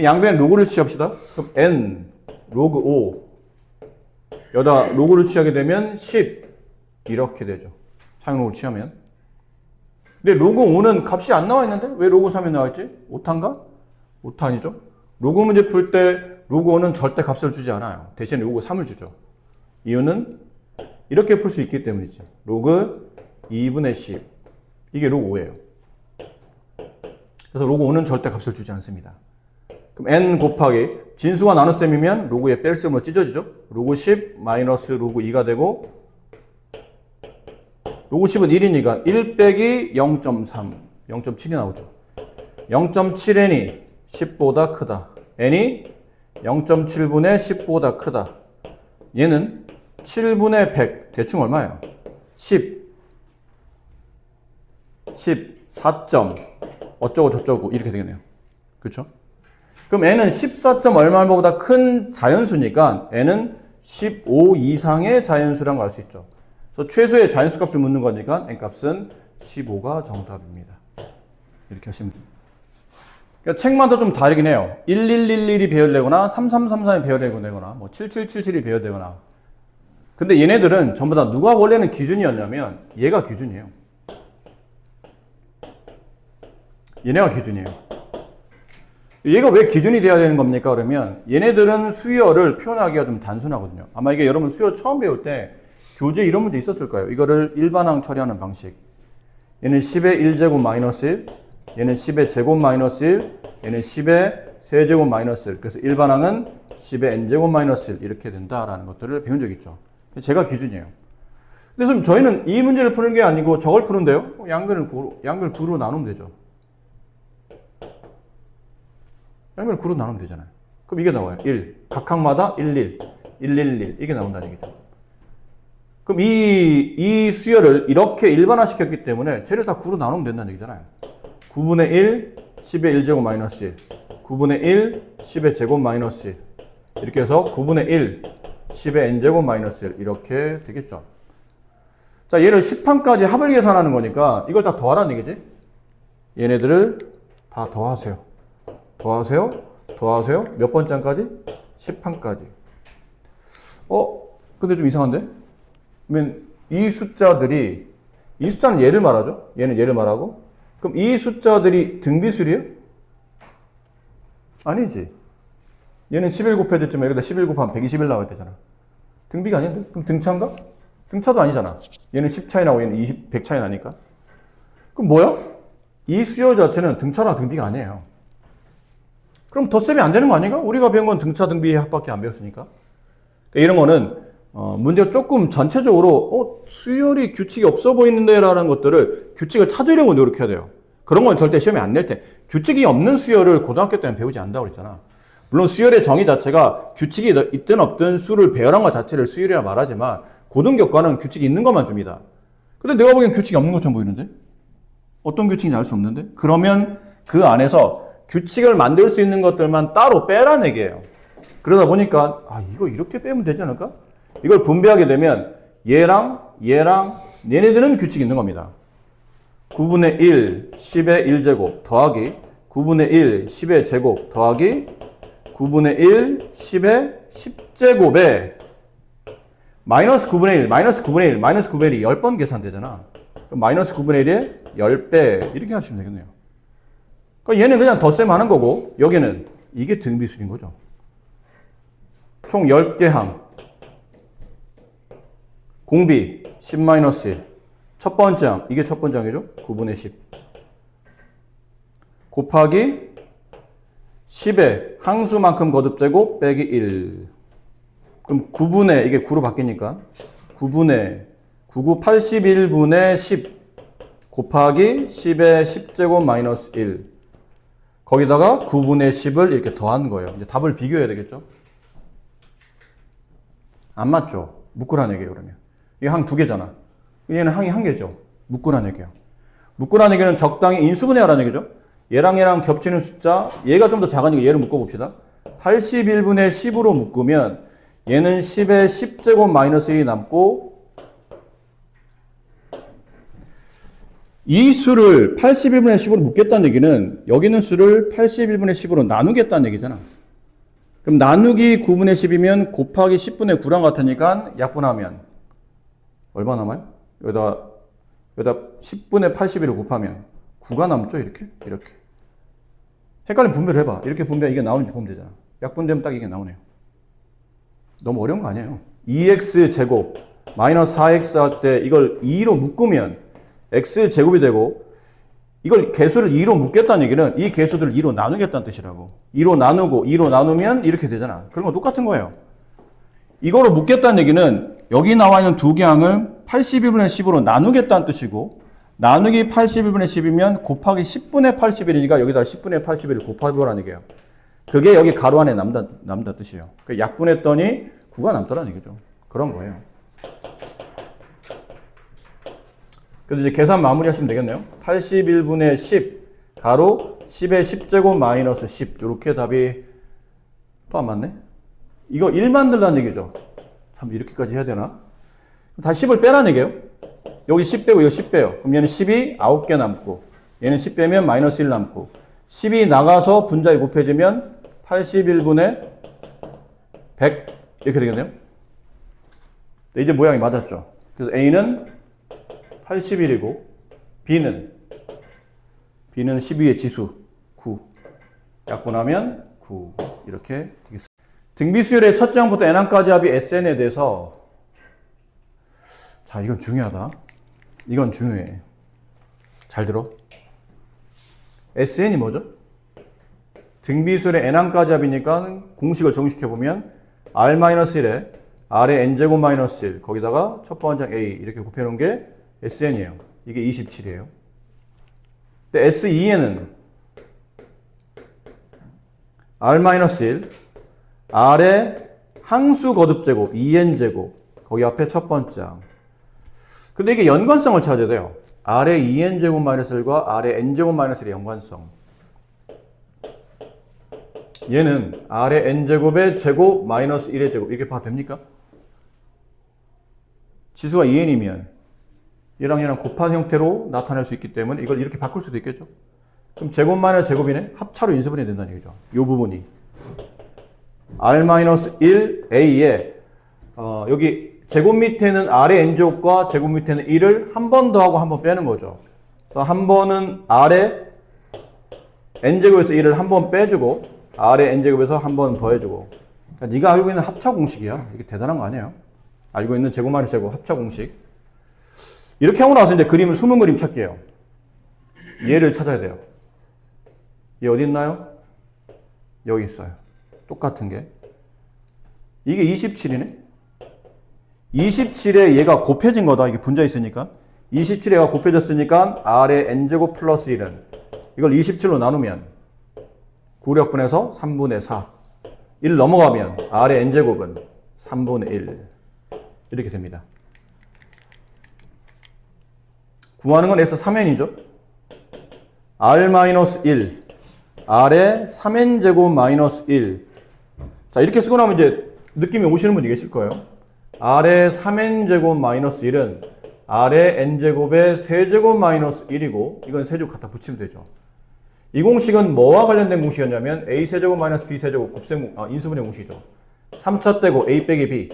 양변에 로그를 취합시다. 그럼 n 로그 5 여기다 로그를 취하게 되면 10 이렇게 되죠. 사용 로그를 취하면. 근데 로그 5는 값이 안 나와 있는데 왜 로그 3이 나와 있지? 오타인가? 오타 아니죠? 로그 문제 풀 때 로그 5는 절대 값을 주지 않아요. 대신 로그 3을 주죠. 이유는 이렇게 풀 수 있기 때문이지. 로그 2분의 10 이게 로그 5예요. 그래서 로그 5는 절대 값을 주지 않습니다. 그럼 n 곱하기 진수가 나눗셈이면 로그의 뺄셈으로 찢어지죠. 로그 10 마이너스 로그 2가 되고 로그 10은 1이니까 1 빼기 0.3 0.7이 나오죠. 0.7n이 10보다 크다. n이 0.7분의 10보다 크다. 얘는 7분의 100 대충 얼마예요? 10 4점 어쩌고 저쩌고 이렇게 되겠네요. 그렇죠? 그럼 n은 14점 얼마보다 큰 자연수니까 n은 15 이상의 자연수라는 걸 알 수 있죠. 그래서 최소의 자연수 값을 묻는 거니까 n값은 15가 정답입니다. 이렇게 하시면 됩니다. 그러니까 책마다 좀 다르긴 해요. 1111이 배열되거나 3333이 배열되거나 뭐 7777이 배열되거나. 근데 얘네들은 전부 다 누가 원래는 기준이었냐면 얘가 기준이에요. 얘네가 기준이에요. 얘가 왜 기준이 돼야 되는 겁니까? 그러면 얘네들은 수열을 표현하기가 좀 단순하거든요. 아마 이게 여러분 수열 처음 배울 때 교재 이런 문제 있었을 거예요. 이거를 일반항 처리하는 방식. 얘는 10의 1제곱 마이너스 1, 얘는 10의 제곱 마이너스 1, 얘는 10의 세제곱 마이너스 1. 그래서 일반항은 10의 n제곱 마이너스 1 이렇게 된다라는 것들을 배운 적 있죠. 제가 기준이에요. 그래서 저희는 이 문제를 푸는 게 아니고 저걸 푸는데요. 양변을 9로 나누면 되죠. 양변을 9로 나누면 되잖아요. 그럼 이게 나와요. 1. 각 항마다 1, 1, 1, 1, 1 이게 나온다는 얘기죠. 그럼 이 수열을 이렇게 일반화시켰기 때문에 쟤를 다 9로 나누면 된다는 얘기잖아요. 9분의 1, 10의 1제곱 마이너스 1. 9분의 1, 10의 제곱 마이너스 1. 이렇게 해서 9분의 1, 10의 n제곱 마이너스 1. 이렇게 되겠죠. 자, 얘를 10항까지 합을 계산하는 거니까 이걸 다 더하라는 얘기지. 얘네들을 다 더하세요. 더하세요. 더하세요. 몇 번째까지? 10항까지. 근데 좀 이상한데? 그러면 이 숫자들이, 이 숫자는 얘를 말하죠. 얘는 얘를 말하고. 그럼 이 숫자들이 등비술이에요? 아니지. 얘는 11 곱해줬지만 여기다 11 곱하면 121 나와야 되잖아. 등비가 아닌데? 그럼 등차인가? 등차도 아니잖아. 얘는 10 차이 나고 얘는 100 차이 나니까. 그럼 뭐야? 이 수열 자체는 등차랑 등비가 아니에요. 그럼 덧셈이 안 되는 거 아닌가? 우리가 배운 건 등차, 등비 합밖에 안 배웠으니까. 그러니까 이런 거는 문제가 조금 전체적으로 수열이 규칙이 없어 보이는데 라는 것들을 규칙을 찾으려고 노력해야 돼요. 그런 건 절대 시험에 안 낼 때. 규칙이 없는 수열을 고등학교 때는 배우지 않는다고 그랬잖아. 물론 수열의 정의 자체가 규칙이 있든 없든 수를 배열한 것 자체를 수열이라 말하지만 고등교과는 규칙이 있는 것만 줍니다. 근데 내가 보기엔 규칙이 없는 것처럼 보이는데? 어떤 규칙인지 알 수 없는데? 그러면 그 안에서 규칙을 만들 수 있는 것들만 따로 빼라는 얘기예요. 그러다 보니까 이거 이렇게 빼면 되지 않을까? 이걸 분배하게 되면 얘랑 얘네들은 규칙이 있는 겁니다. 9분의 1, 10의 1제곱 더하기 9분의 1, 10의 제곱 더하기 9분의 1, 10의 10제곱에 마이너스 9분의 1, 마이너스 9분의 1, 마이너스 9분의 1이 10번 계산되잖아. 그럼 마이너스 9분의 1에 10배 이렇게 하시면 되겠네요. 그러니까 얘는 그냥 덧셈 하는 거고 여기는 이게 등비술인 거죠. 총 10개 항. 공비 10-1. 첫 번째 항. 이게 첫 번째 항이죠. 9분의 10. 곱하기 10의 항수만큼 거듭제곱 빼기 1. 그럼 9분의 이게 9로 바뀌니까 9분의 9구 81분의 10 곱하기 10의 10제곱 마이너스 1. 거기다가 9분의 10을 이렇게 더한 거예요. 이제 답을 비교해야 되겠죠? 안 맞죠? 묶으라는 얘기예요, 그러면. 이게 항 2개잖아. 얘는 항이 1개죠. 묶으라는 얘기예요. 묶으라는 얘기는 적당히 인수분해하라는 얘기죠. 얘랑 겹치는 숫자, 얘가 좀 더 작으니까 얘를 묶어봅시다. 81분의 10으로 묶으면 얘는 10의 10제곱 마이너스 1이 남고 이 수를 81분의 10으로 묶겠다는 얘기는 여기 있는 수를 81분의 10으로 나누겠다는 얘기잖아. 그럼 나누기 9분의 10이면 곱하기 10분의 9랑 같으니까 약분하면 얼마 남아요? 여기다 10분의 81을 곱하면 9가 남죠? 이렇게? 헷갈리면 분배를 해봐. 이렇게 분배하면 이게 나오는지 보면 되잖아. 약분되면 딱 이게 나오네요. 너무 어려운 거 아니에요. 2x 제곱 마이너스 4x 할 때 이걸 2로 묶으면 x 제곱이 되고 이걸 개수를 2로 묶겠다는 얘기는 이 개수들을 2로 나누겠다는 뜻이라고. 2로 나누고 2로 나누면 이렇게 되잖아. 그런 거 똑같은 거예요. 이거로 묶겠다는 얘기는 여기 나와 있는 두 개 항을 81분의 10으로 나누겠다는 뜻이고 나누기 81분의 10이면 곱하기 10분의 81이니까 여기다 10분의 81을 곱해보라는 얘기예요. 그게 여기 가로 안에 남다 뜻이에요. 약분했더니 9가 남더라는 얘기죠. 그런 거예요. 그래서 이제 계산 마무리 하시면 되겠네요. 81분의 10 가로 10의 10제곱 마이너스 10 이렇게 답이 또 안 맞네. 이거 1 만들라는 얘기죠. 참 이렇게까지 해야 되나? 다시 10을 빼라는 얘기예요. 여기 10 빼고 이거 10 빼요. 그럼 얘는 10이 9개 남고 얘는 10 빼면 마이너스 1 남고 10이 나가서 분자에 곱해지면 81분의 100 이렇게 되겠네요. 이제 모양이 맞았죠. 그래서 A는 81이고 B는 12의 지수 9 약분하면 9 이렇게 되겠습니다. 등비수열의 첫째 항부터 n항까지 합이 SN에 대해서 자 이건 중요하다. 이건 중요해. 잘 들어. SN이 뭐죠? 등비수열의 n항까지 합이니까 공식을 정식해보면 R-1에 R의 n제곱 마이너스 1 거기다가 첫 번째 A 이렇게 곱해놓은 게 SN이에요. 이게 27이에요. 근데 SEN은 R-1 R의 항수 거듭제곱 EN제곱 거기 앞에 첫 번째 항. 근데 이게 연관성을 찾아야 돼요. R의 EN제곱 마이너스 1과 R의 N제곱 마이너스 1의 연관성. 얘는 R의 N제곱의 제곱 마이너스 1의 제곱 이렇게 봐도 됩니까? 지수가 2N이면 얘랑 얘랑 곱한 형태로 나타낼 수 있기 때문에 이걸 이렇게 바꿀 수도 있겠죠. 그럼 제곱 마이너스 제곱이네? 합차로 인수분해 된다는 얘기죠. 이 부분이. R-1A에 여기 제곱 밑에는 R의 N제곱과 제곱 밑에는 1을 한 번 더하고 한 번 빼는 거죠. 그래서 한 번은 R의 N제곱에서 1을 한 번 빼주고 R의 N제곱에서 한 번 더해주고 그러니까 네가 알고 있는 합차 공식이야. 이게 대단한 거 아니에요? 알고 있는 제곱 마이너스 제곱 합차 공식. 이렇게 하고 나서 이제 그림을 숨은 그림 찾기예요. 얘를 찾아야 돼요. 얘 어디 있나요? 여기 있어요. 똑같은 게. 이게 27이네? 27에 얘가 곱해진 거다. 이게 분자 있으니까. 27에 얘가 곱해졌으니까 R의 N제곱 플러스 1은 이걸 27로 나누면 9력분해서 3분의 4. 1 넘어가면 R의 N제곱은 3분의 1. 이렇게 됩니다. 구하는 건 S3N이죠. R-1, R의 3N제곱 마이너스 1. 자, 이렇게 쓰고 나면 이제 느낌이 오시는 분이 계실 거예요. R의 3N제곱 마이너스 1은 R의 N제곱의 세제곱 마이너스 1이고, 이건 세제곱 갖다 붙이면 되죠. 이 공식은 뭐와 관련된 공식이었냐면, A세제곱 마이너스 B세제곱 인수분해 공식이죠. 3차 떼고 A 빼기 B.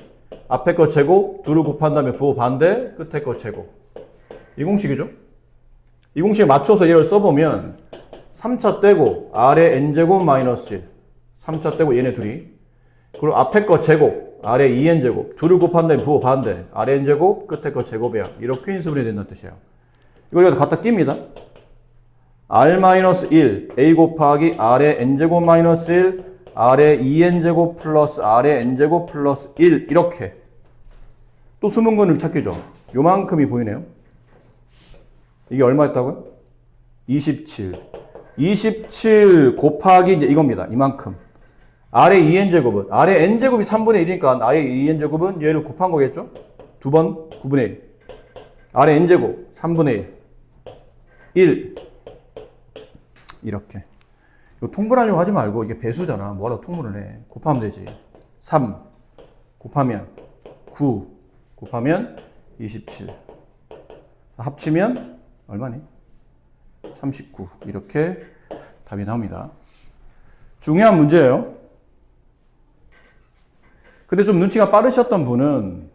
앞에 거 제곱, 둘을 곱한 다음에 부호 반대, 끝에 거 제곱. 이 공식이죠. 이 공식에 맞춰서 얘를 써보면 3차 떼고 R의 N제곱 마이너스 1 3차 떼고 얘네 둘이 그리고 앞에 거 제곱 R의 2N제곱 둘을 곱한 다음에 부호 반대 R의 N제곱 끝에 거 제곱이야. 이렇게 인수분해 된다는 뜻이에요. 이걸 여기다 갖다 낍니다. R-1 A 곱하기 R의 N제곱 마이너스 1 R의 2N제곱 플러스 R의 N제곱 플러스 1 이렇게 또 숨은 근을 찾기죠. 요만큼이 보이네요. 이게 얼마였다고요? 27. 27 곱하기 이제 이겁니다. 이만큼. R의 2N제곱은, R의 N제곱이 3분의 1이니까 R의 2N제곱은 얘를 곱한 거겠죠? 두 번 9분의 1. R의 N제곱 3분의 1. 1. 이렇게. 통분하려고 하지 말고 이게 배수잖아. 뭐하러 통분을 해. 곱하면 되지. 3 곱하면 9 곱하면 27. 합치면 얼마니? 39. 이렇게 답이 나옵니다. 중요한 문제예요. 근데 좀 눈치가 빠르셨던 분은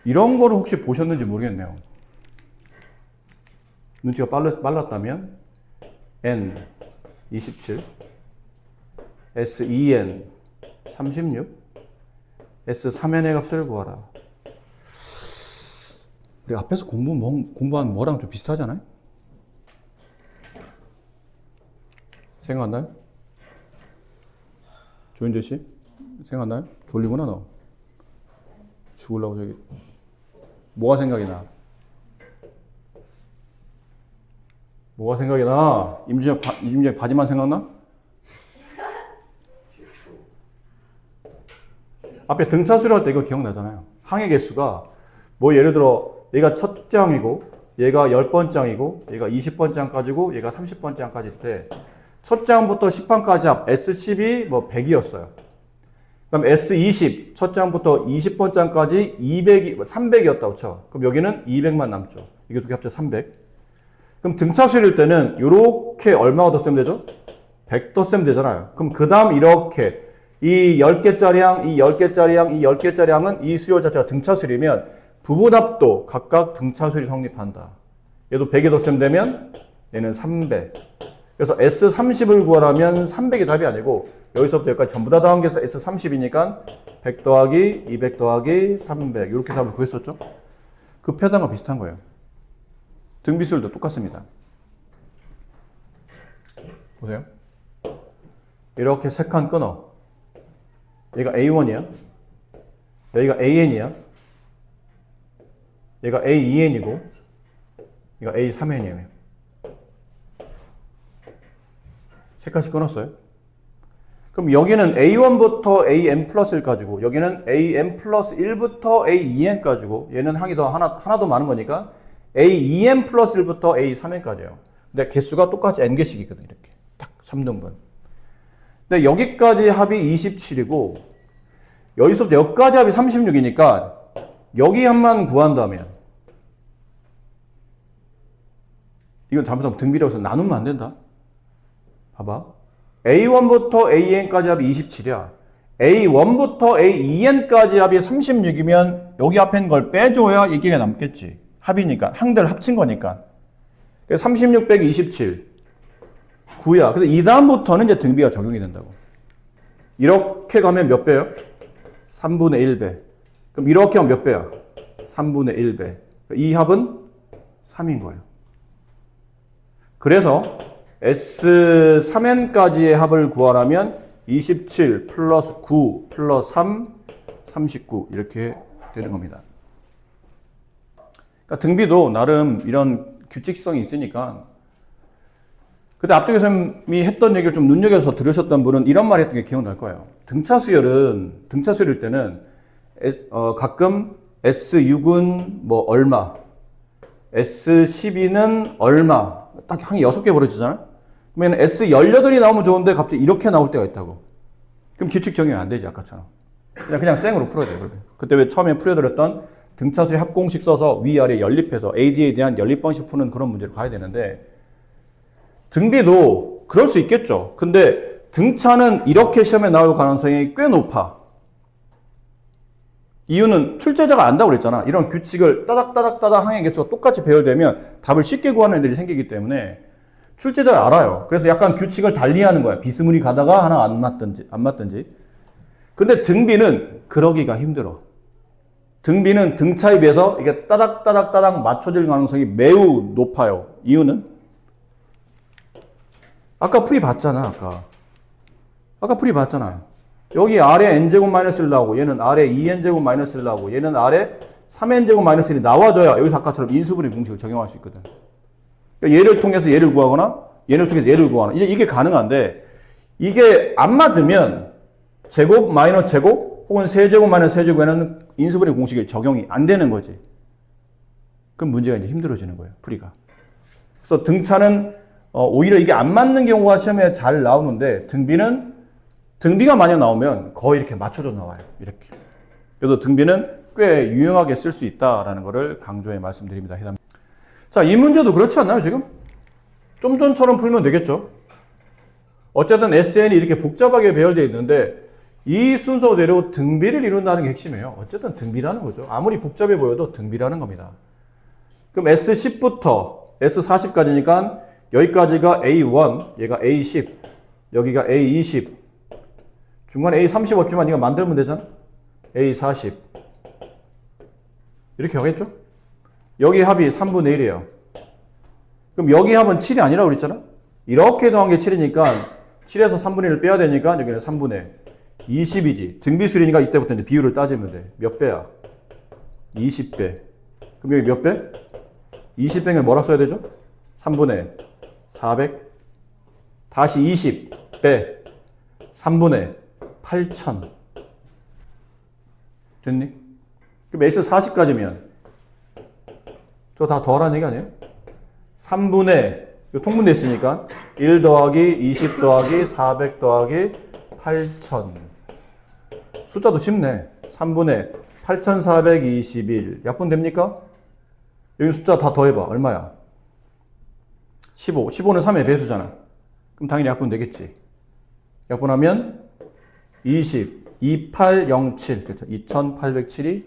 이런 거를 혹시 보셨는지 모르겠네요. 눈치가 빨랐다면 N 27, S2N 36, S3N의 값을 구하라. 우리 앞에서 공부한 뭐랑 좀 비슷하잖아요? 생각나요? 조인재 씨? 생각나요? 졸리구나 너. 죽으려고 저기. 뭐가 생각이 나? 뭐가 생각이 나? 임준혁 바지만 생각나? 앞에 등차수를 할 때 이거 기억나잖아요. 항의 개수가 뭐 예를 들어 얘가 첫 장이고 얘가 10번째 장이고 얘가 20번째 장까지고 얘가 30번째 장까지일 때 첫 장부터 10판까지 합 S10이 뭐 100이었어요. 그럼 S20 첫 장부터 20번째 장까지 200이 300이었다고 쳐. 그럼 여기는 200만 남죠. 이게 두 개 합쳐 300. 그럼 등차수일 때는 이렇게 얼마가 더 쓰면 되죠? 100 더 쓰면 되잖아요. 그럼 그 다음 이렇게 이 10개짜리 항, 이 10개짜리 항, 이 10개짜리 항은 이 수열 자체가 등차수이면 부분합도 각각 등차수율이 성립한다. 얘도 100이 더 쓰면 되면 얘는 300. 그래서 S30을 구하라면 300이 답이 아니고 여기서부터 여기까지 전부 다 더한 게 S30이니까 100 더하기 200 더하기 300 이렇게 답을 구했었죠. 그 패당과 비슷한 거예요. 등비수열도 똑같습니다. 보세요. 이렇게 세 칸 끊어. 얘가 A1이야. 여기가 AN이야. 얘가 A2N이고 얘가 A3N이에요. 세 칸씩 끊었어요. 그럼 여기는 A1부터 AN 플러스 1까지고 여기는 AN 플러스 1부터 A2N까지고 얘는 항이 더 하나 더 많은 거니까 A2N 플러스 1부터 A3N까지예요. 근데 개수가 똑같이 N개씩이거든. 이렇게 딱 3등분. 근데 여기까지 합이 27이고 여기서부터 여기까지 합이 36이니까 여기 합만 구한다면 이건 잘못하면 등비라고 해서 나누면 안 된다. 봐봐. A1부터 AN까지 합이 27이야. A1부터 AEN까지 합이 36이면 여기 앞에 있는 걸 빼줘야 이게 남겠지. 합이니까. 항들 합친 거니까. 36 빼기 27. 9야. 근데 이 다음부터는 이제 등비가 적용이 된다고. 이렇게 가면 몇 배요? 3분의 1배. 그럼 이렇게 하면 몇 배야? 3분의 1배. 이 합은 3인 거예요. 그래서 S3N까지의 합을 구하라면 27 플러스 9 플러스 3, 39 이렇게 되는 겁니다. 그러니까 등비도 나름 이런 규칙성이 있으니까 그때 앞쪽에 선생님이 했던 얘기를 좀 눈여겨서 들으셨던 분은 이런 말 했던 게 기억날 거예요. 등차 수열일 때는 가끔 S6은 뭐 얼마, S12는 얼마 딱 항이 6개 벌어지잖아. 그러면 S18이 나오면 좋은데 갑자기 이렇게 나올 때가 있다고. 그럼 규칙 적용이 안 되지 아까처럼. 그냥 생으로 풀어야 돼요. 그때 왜 처음에 풀어드렸던 등차수의 합공식 써서 위아래 연립해서 AD에 대한 연립 방식 푸는 그런 문제로 가야 되는데 등비도 그럴 수 있겠죠. 근데 등차는 이렇게 시험에 나올 가능성이 꽤 높아. 이유는 출제자가 안다고 그랬잖아. 이런 규칙을 따닥따닥따닥 항의 개수가 똑같이 배열되면 답을 쉽게 구하는 애들이 생기기 때문에 출제자가 알아요. 그래서 약간 규칙을 달리하는 거야. 비스무리 가다가 하나 안 맞든지. 근데 등비는 그러기가 힘들어. 등비는 등차에 비해서 이게 따닥따닥따닥 맞춰질 가능성이 매우 높아요. 이유는 아까 풀이 봤잖아. 아까 풀이 봤잖아요. 여기 아래 n제곱 마이너스 1 나오고 얘는 아래 2n제곱 마이너스 1 나오고 얘는 아래 3n제곱 마이너스 1이 나와줘야 여기서 아까처럼 인수분해 공식을 적용할 수 있거든. 그러니까 얘를 통해서 얘를 구하거나 얘를 통해서 얘를 구하거나 이게 가능한데 이게 안 맞으면 제곱 마이너스 제곱 혹은 세제곱 마이너스 세제곱에는 인수분해 공식이 적용이 안 되는 거지. 그럼 문제가 이제 힘들어지는 거예요. 풀이가. 그래서 등차는 오히려 이게 안 맞는 경우가 시험에 잘 나오는데 등비가 만약 나오면 거의 이렇게 맞춰져 나와요. 이렇게. 그래서 등비는 꽤 유용하게 쓸 수 있다라는 것을 강조해 말씀드립니다. 자, 이 문제도 그렇지 않나요, 지금? 좀 전처럼 풀면 되겠죠? 어쨌든 SN이 이렇게 복잡하게 배열되어 있는데 이 순서대로 등비를 이룬다는 게 핵심이에요. 어쨌든 등비라는 거죠. 아무리 복잡해 보여도 등비라는 겁니다. 그럼 S10부터 S40까지니까 여기까지가 A1, 얘가 A10, 여기가 A20, 중간에 A30 없지만 이거 만들면 되잖아? A40 이렇게 하겠죠? 여기 합이 3분의 1이에요. 그럼 여기 합은 7이 아니라고 그랬잖아? 이렇게 더한 게 7이니까 7에서 3분의 1을 빼야 되니까 여기는 3분의 20이지. 등비수리니까 이때부터 이제 비율을 따지면 돼. 몇 배야? 20배. 그럼 여기 몇 배? 20배면 뭐라 써야 되죠? 3분의 400 다시 20배 3분의 8,000 됐니? 그럼 S40까지면 저 다 더하라는 얘기 아니에요? 3분의 통분됐으니까 1 더하기 20 더하기 400 더하기 8,000 숫자도 쉽네. 3분의 8,421 약분됩니까? 여기 숫자 다 더해봐. 얼마야? 15. 15는 3의 배수잖아. 그럼 당연히 약분되겠지. 약분하면 20. 2807. 그렇죠. 2807이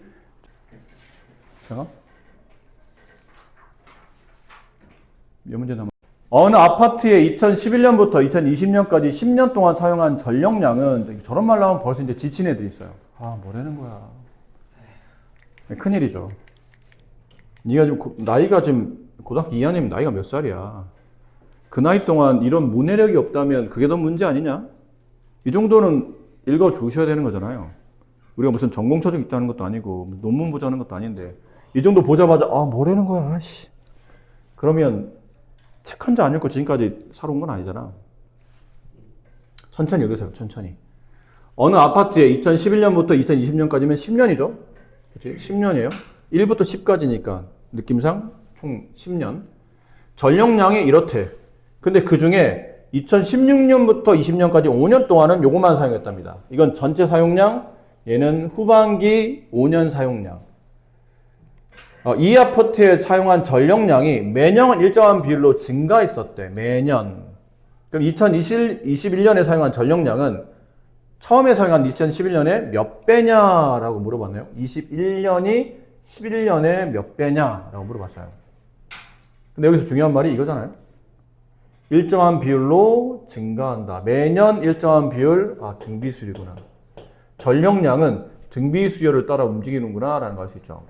몇 문제 남았 어느 아파트에 2011년부터 2020년까지 10년 동안 사용한 전력량은 저런 말 나오면 벌써 이제 지친 애들이 있어요. 아, 뭐라는 거야. 큰일이죠. 네가 지금 나이가 지금 고등학교 2학년이면 나이가 몇 살이야. 그 나이 동안 이런 문해력이 없다면 그게 더 문제 아니냐? 이 정도는 읽어주셔야 되는 거잖아요. 우리가 무슨 전공처적 있다는 것도 아니고 논문 보자는 것도 아닌데 이 정도 보자마자 뭐라는 거야, 씨. 그러면 책 한 자 안 읽고 지금까지 살아온 건 아니잖아. 천천히 읽으세요, 천천히. 어느 아파트에 2011년부터 2020년까지면 10년이죠? 그치? 10년이에요. 1부터 10까지니까 느낌상 총 10년. 전력량이 이렇대. 근데 그 중에 2016년부터 20년까지 5년 동안은 요것만 사용했답니다. 이건 전체 사용량, 얘는 후반기 5년 사용량. 이 아파트에 사용한 전력량이 매년 일정한 비율로 증가했었대. 매년. 그럼 2021년에 사용한 전력량은 처음에 사용한 2011년에 몇 배냐라고 물어봤네요. 21년이 11년에 몇 배냐라고 물어봤어요. 근데 여기서 중요한 말이 이거잖아요. 일정한 비율로 증가한다. 매년 일정한 비율, 등비수열이구나. 전력량은 등비수열을 따라 움직이는구나 라는 걸 알 수 있죠.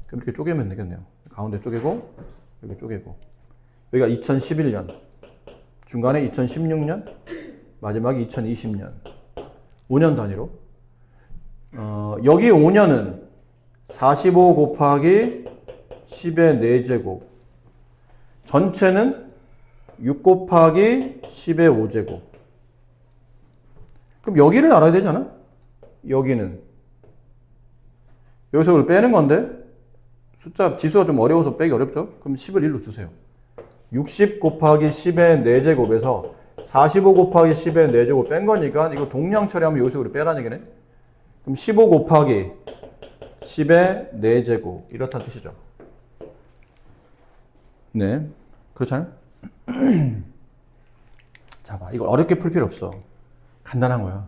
그럼 이렇게 쪼개면 되겠네요. 가운데 쪼개고, 여기 쪼개고. 여기가 2011년, 중간에 2016년, 마지막에 2020년. 5년 단위로. 여기 5년은 45 곱하기 10의 4제곱. 전체는 6 곱하기 10의 5제곱. 그럼 여기를 알아야 되잖아? 여기는. 여기서 그걸 빼는 건데, 숫자, 지수가 좀 어려워서 빼기 어렵죠? 그럼 10을 1로 주세요. 60 곱하기 10의 4제곱에서 45 곱하기 10의 4제곱 뺀 거니까 이거 동량 처리하면 여기서 그걸 빼라는 얘기네? 그럼 15 곱하기 10의 4제곱. 이렇다는 뜻이죠. 네. 그렇잖아요? 자, 봐. 이거 어렵게 풀 필요 없어. 간단한 거야.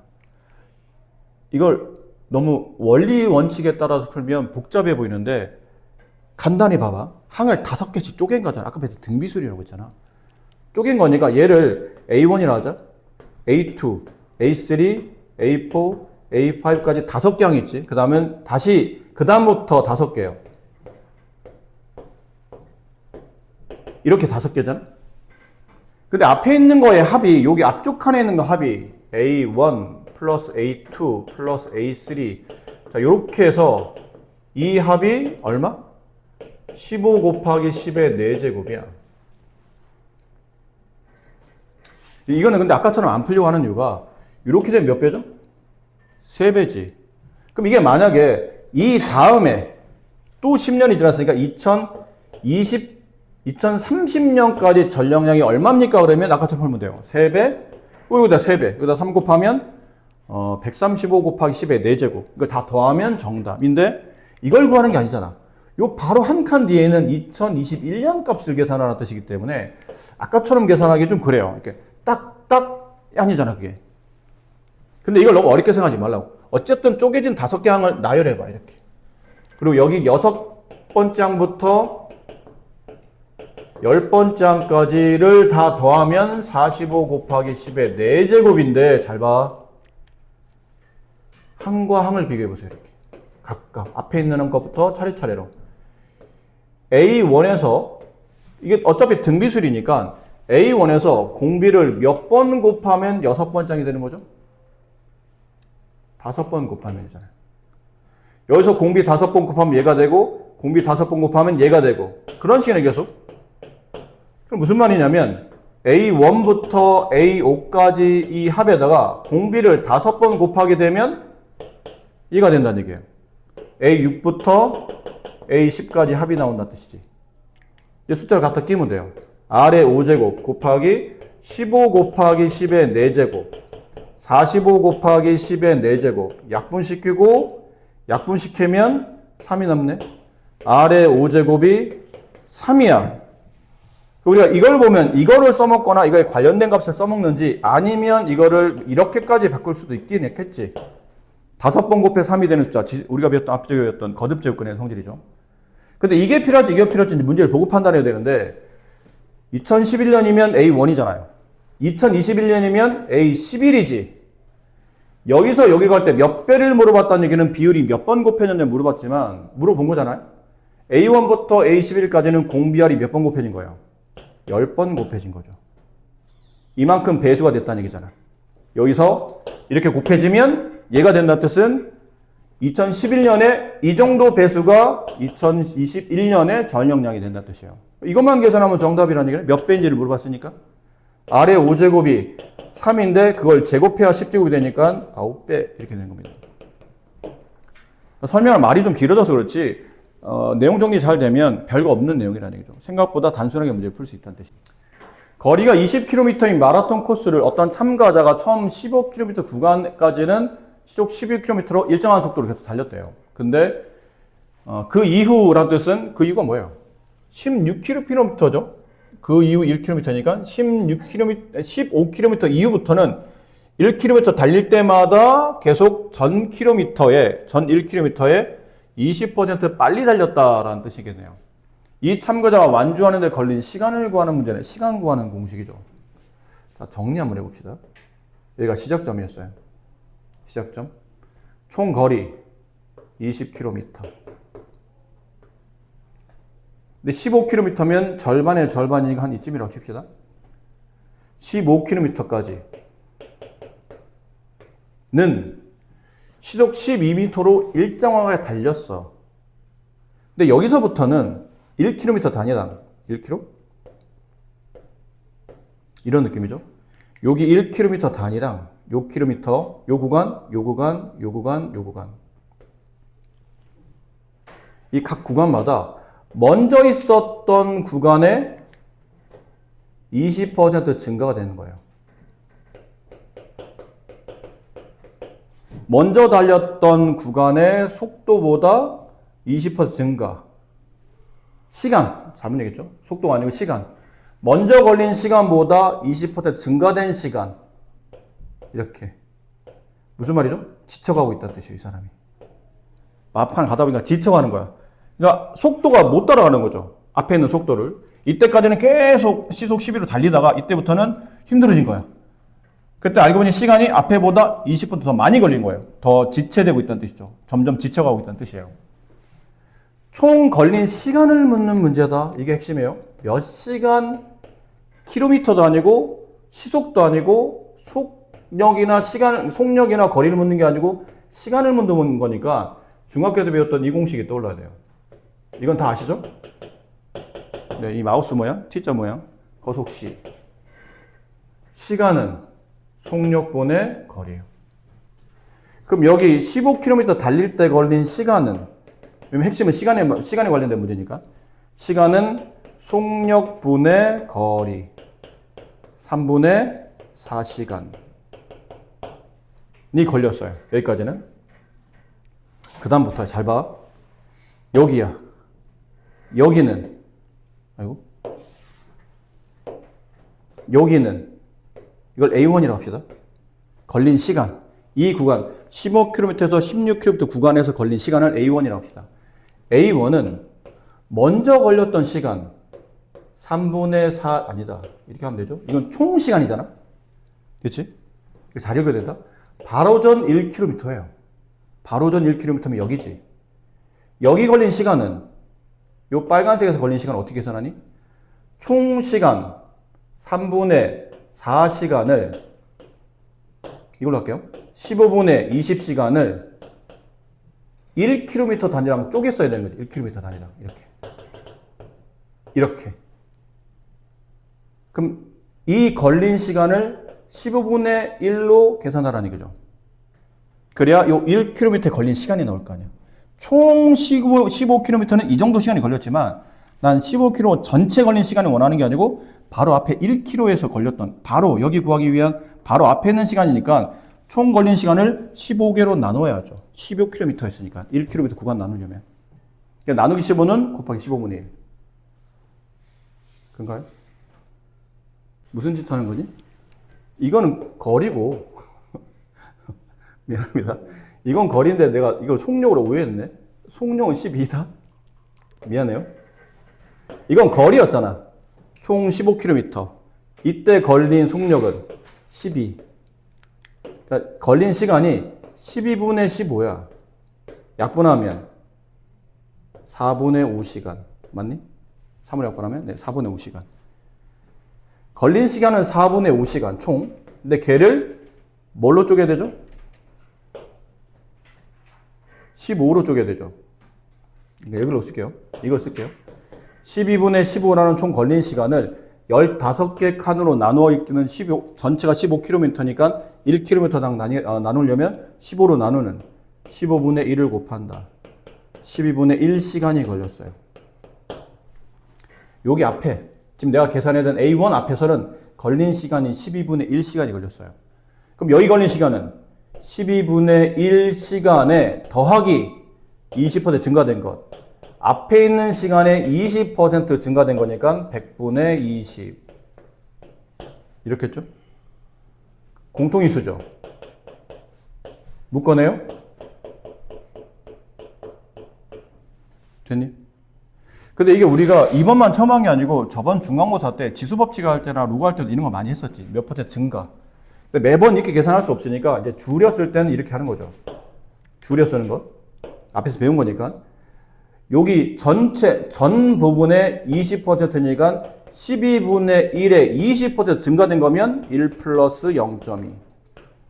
이걸 너무 원리 원칙에 따라서 풀면 복잡해 보이는데 간단히 봐봐. 항을 5개씩 쪼갠 거잖아. 아까 배웠던 등비수열이라고 했잖아. 쪼갠 거니까 얘를 A1이라 하자. A2, A3, A4, A5까지 5개 항이 있지. 그 다음부터 5개예요. 이렇게 5개잖아. 근데 앞에 있는 거의 합이, 여기 앞쪽 칸에 있는 거 합이 A1 플러스 A2 플러스 A3. 자, 요렇게 해서 이 합이 얼마? 15 곱하기 10의 4제곱이야. 이거는 근데 아까처럼 안 풀려고 하는 이유가 이렇게 되면 몇 배죠? 3배지. 그럼 이게 만약에 이 다음에 또 10년이 지났으니까 2030년까지 전력량이 얼마입니까? 그러면 아까처럼 풀면 돼요. 3배, 여기다 3배, 여기다 3 곱하면 135 곱하기 10의 4제곱. 이걸 다 더하면 정답인데 이걸 구하는 게 아니잖아. 요 바로 한 칸 뒤에는 2021년 값을 계산하는 뜻이기 때문에 아까처럼 계산하기 좀 그래요. 이렇게 딱딱 아니잖아 그게. 근데 이걸 너무 어렵게 생각하지 말라고. 어쨌든 쪼개진 5개 항을 나열해봐 이렇게. 그리고 여기 6번째 항부터 10번째 항까지를 다 더하면 45 곱하기 10의 4제곱인데 잘 봐. 항과 항을 비교해보세요. 이렇게. 각각 앞에 있는 것부터 차례차례로. A1에서 이게 어차피 등비수열이니까 A1에서 공비를 몇 번 곱하면 6번째 항이 되는 거죠? 5번 곱하면 되잖아요. 여기서 공비 5번 곱하면 얘가 되고 공비 5번 곱하면 얘가 되고 그런 식이네 계속. 그럼 무슨 말이냐면 A1부터 A5까지 이 합에다가 공비를 5번 곱하게 되면 얘가 된다는 얘기예요. A6부터 A10까지 합이 나온다는 뜻이지. 이제 숫자를 갖다 끼면 돼요. R의 5제곱 곱하기 15 곱하기 10의 4제곱 45 곱하기 10의 4제곱 약분시키고 약분시키면 3이 남네. R의 5제곱이 3이야. 우리가 이걸 보면 이거를 써먹거나 이거에 관련된 값을 써먹는지 아니면 이거를 이렇게까지 바꿀 수도 있긴 했겠지. 5번 곱해 3이 되는 숫자, 우리가 배웠던 앞쪽에 배웠던 거듭제곱근의 성질이죠. 근데 이게 필요할지 이게 필요할지 문제를 보고 판단해야 되는데 2011년이면 A1이잖아요. 2021년이면 A11이지. 여기서 여기 갈 때 몇 배를 물어봤다는 얘기는 비율이 몇 번 곱해졌냐 물어봤지만 물어본 거잖아요. A1부터 A11까지는 공비알이 몇 번 곱해진 거예요. 10번 곱해진 거죠. 이만큼 배수가 됐다는 얘기잖아. 여기서 이렇게 곱해지면 얘가 된다는 뜻은 2011년에 이 정도 배수가 2021년에 전역량이 된다는 뜻이에요. 이것만 계산하면 정답이라는 얘기는 몇 배인지를 물어봤으니까 아래 5제곱이 3인데 그걸 제곱해야 10제곱이 되니까 9배 이렇게 되는 겁니다. 설명할 말이 좀 길어져서 그렇지 내용 정리 잘 되면 별거 없는 내용이라는 얘기죠. 생각보다 단순하게 문제를 풀 수 있다는 뜻입니다. 거리가 20km인 마라톤 코스를 어떤 참가자가 처음 15km 구간까지는 시속 11km로 일정한 속도로 계속 달렸대요. 근데 그 이후란 뜻은 그 이유가 뭐예요? 16km죠. 그 이후 1km니까 15km 이후부터는 1km 달릴 때마다 계속 전 1km에 20% 빨리 달렸다라는 뜻이겠네요. 이 참가자가 완주하는 데 걸린 시간을 구하는 문제는 시간 구하는 공식이죠. 자, 정리 한번 해봅시다. 여기가 시작점이었어요. 시작점. 총 거리 20km. 근데 15km면 절반의 절반이니까 한 이쯤이라고 칩시다. 15km까지는 시속 12m로 일정하게 달렸어. 근데 여기서부터는 1km 단위당 1km? 이런 느낌이죠. 여기 1km 단위랑 요 킬로미터, 요 구간, 요 구간, 요 구간, 요 구간. 이 각 구간마다 먼저 있었던 구간에 20% 증가가 되는 거예요. 먼저 달렸던 구간의 속도보다 20% 증가. 시간, 잘못 얘기했죠? 속도가 아니고 시간. 먼저 걸린 시간보다 20% 증가된 시간. 이렇게. 무슨 말이죠? 지쳐가고 있다는 뜻이에요, 이 사람이. 마판 가다 보니까 지쳐가는 거야. 그러니까 속도가 못 따라가는 거죠. 앞에 있는 속도를. 이때까지는 계속 시속 11로 달리다가 이때부터는 힘들어진 거야. 그때 알고 보니 시간이 앞에보다 20%더 많이 걸린 거예요. 더 지체되고 있다는 뜻이죠. 점점 지쳐가고 있다는 뜻이에요. 총 걸린 시간을 묻는 문제다. 이게 핵심이에요. 몇 시간, 킬로미터도 아니고 시속도 아니고 속력이나 거리를 묻는 게 아니고 시간을 묻는 거니까 중학교 때 배웠던 이 공식이 떠올라야 돼요. 이건 다 아시죠? 네, 이 마우스 모양, T자 모양, 거속시. 시간은 속력분의 거리예요. 그럼 여기 15km 달릴 때 걸린 시간은, 왜냐면 핵심은 시간에 관련된 문제니까. 시간은 속력분의 거리. 3분의 4시간이 걸렸어요. 여기까지는. 그 다음부터 잘 봐. 여기야. 여기는, 여기는, 이걸 A1이라고 합시다. 걸린 시간. 이 구간, 15km에서 16km 구간에서 걸린 시간을 A1이라고 합시다. A1은 먼저 걸렸던 시간, 3분의 4, 아니다. 이렇게 하면 되죠. 이건 총 시간이잖아. 그치? 잘 읽어야 된다. 바로 전 1km예요. 바로 전 1km면 여기지. 여기 걸린 시간은, 요 빨간색에서 걸린 시간을 어떻게 계산하니? 총 시간 3분의 4시간을, 이걸로 할게요. 15분의 20시간을 1km 단위랑 쪼개 써야 되는 거지. 1km 단위랑. 이렇게. 그럼 이 걸린 시간을 15분의 1로 계산하라는 얘기죠. 그래야 요 1km에 걸린 시간이 나올 거 아니야. 총 15km는 이 정도 시간이 걸렸지만 난 15km 전체 걸린 시간을 원하는 게 아니고 바로 앞에 1km에서 걸렸던, 바로 여기 구하기 위한 바로 앞에 있는 시간이니까 총 걸린 시간을 15개로 나눠야죠. 15km 했으니까 1km 구간 나누려면. 그러니까 나누기 15는 곱하기 15분의 1. 그런가요? 무슨 짓 하는 거지? 이거는 거리고 미안합니다. 이건 거리인데 내가 이걸 속력으로 오해했네. 속력은 12다? 미안해요. 이건 거리였잖아. 총 15km. 이때 걸린 속력은 12. 그러니까 걸린 시간이 12분의 15야. 약분하면 4분의 5시간. 맞니? 3을 약분하면? 네, 4분의 5시간. 걸린 시간은 4분의 5시간 총. 근데 걔를 뭘로 쪼개야 되죠? 15로 쪼개야 되죠. 여기로 쓸게요. 이걸 쓸게요. 12분의 15라는 총 걸린 시간을 15개 칸으로 나누어 읽기는 15, 전체가 15km니까 1km당 나누려면 15로 나누는 15분의 1을 곱한다. 12분의 1시간이 걸렸어요. 여기 앞에 지금 내가 계산해둔 A1 앞에서는 걸린 시간이 12분의 1시간이 걸렸어요. 그럼 여기 걸린 시간은 12분의 1시간에 더하기 20% 증가된 것. 앞에 있는 시간에 20% 증가된 거니까 100분의 20. 이렇게 했죠? 공통인수죠. 묶어내요? 됐니? 근데 이게 우리가 이번만 처음 한 게 아니고 저번 중간고사 때 지수법칙 할 때나 로그 할 때도 이런 거 많이 했었지. 몇 퍼센트 증가. 근데 매번 이렇게 계산할 수 없으니까 이제 줄여 쓸 때는 이렇게 하는 거죠. 줄여 쓰는 것. 앞에서 배운 거니까. 여기 전 부분의 20%니까 12분의 1에 20% 증가된 거면 1 플러스 0.2.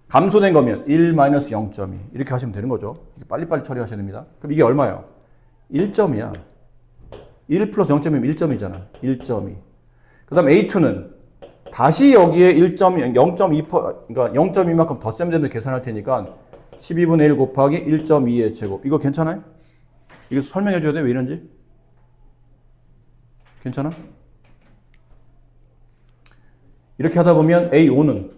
감소된 거면 1 마이너스 0.2. 이렇게 하시면 되는 거죠. 빨리빨리 처리하셔야 됩니다. 그럼 이게 얼마예요? 1점이야. 1 플러스 0.2면 1점이잖아. 1.2. 그 다음 A2는 다시 여기에 0.2, 그러니까 0.2만큼 더 셈되면 계산할 테니까 12분의 1 곱하기 1.2의 제곱. 이거 괜찮아요? 이거 설명해 줘야 돼? 왜 이런지? 괜찮아? 이렇게 하다 보면 A5는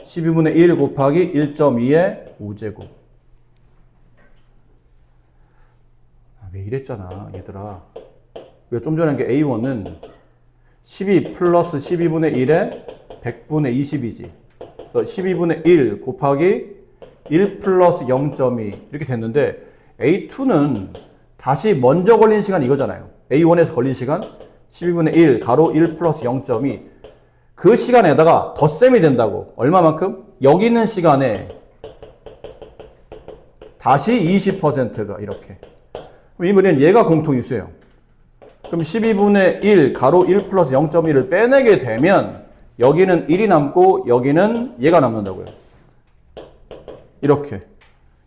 12분의 1 곱하기 1.2의 5제곱. 왜 이랬잖아, 얘들아. 우리가 좀 전에 한 게 A1은 12 플러스 12분의 1에 100분의 20이지. 그래서 12분의 1 곱하기 1 플러스 0.2 이렇게 됐는데 A2는 다시 먼저 걸린 시간 이거잖아요. A1에서 걸린 시간 12분의 1 가로 1 플러스 0.2 그 시간에다가 덧셈이 된다고. 얼마만큼? 여기 있는 시간에 다시 20%가 이렇게. 이 문제는 얘가 공통인수예요. 그럼 12분의 1 가로 1 플러스 0.1을 빼내게 되면 여기는 1이 남고 여기는 얘가 남는다고요. 이렇게.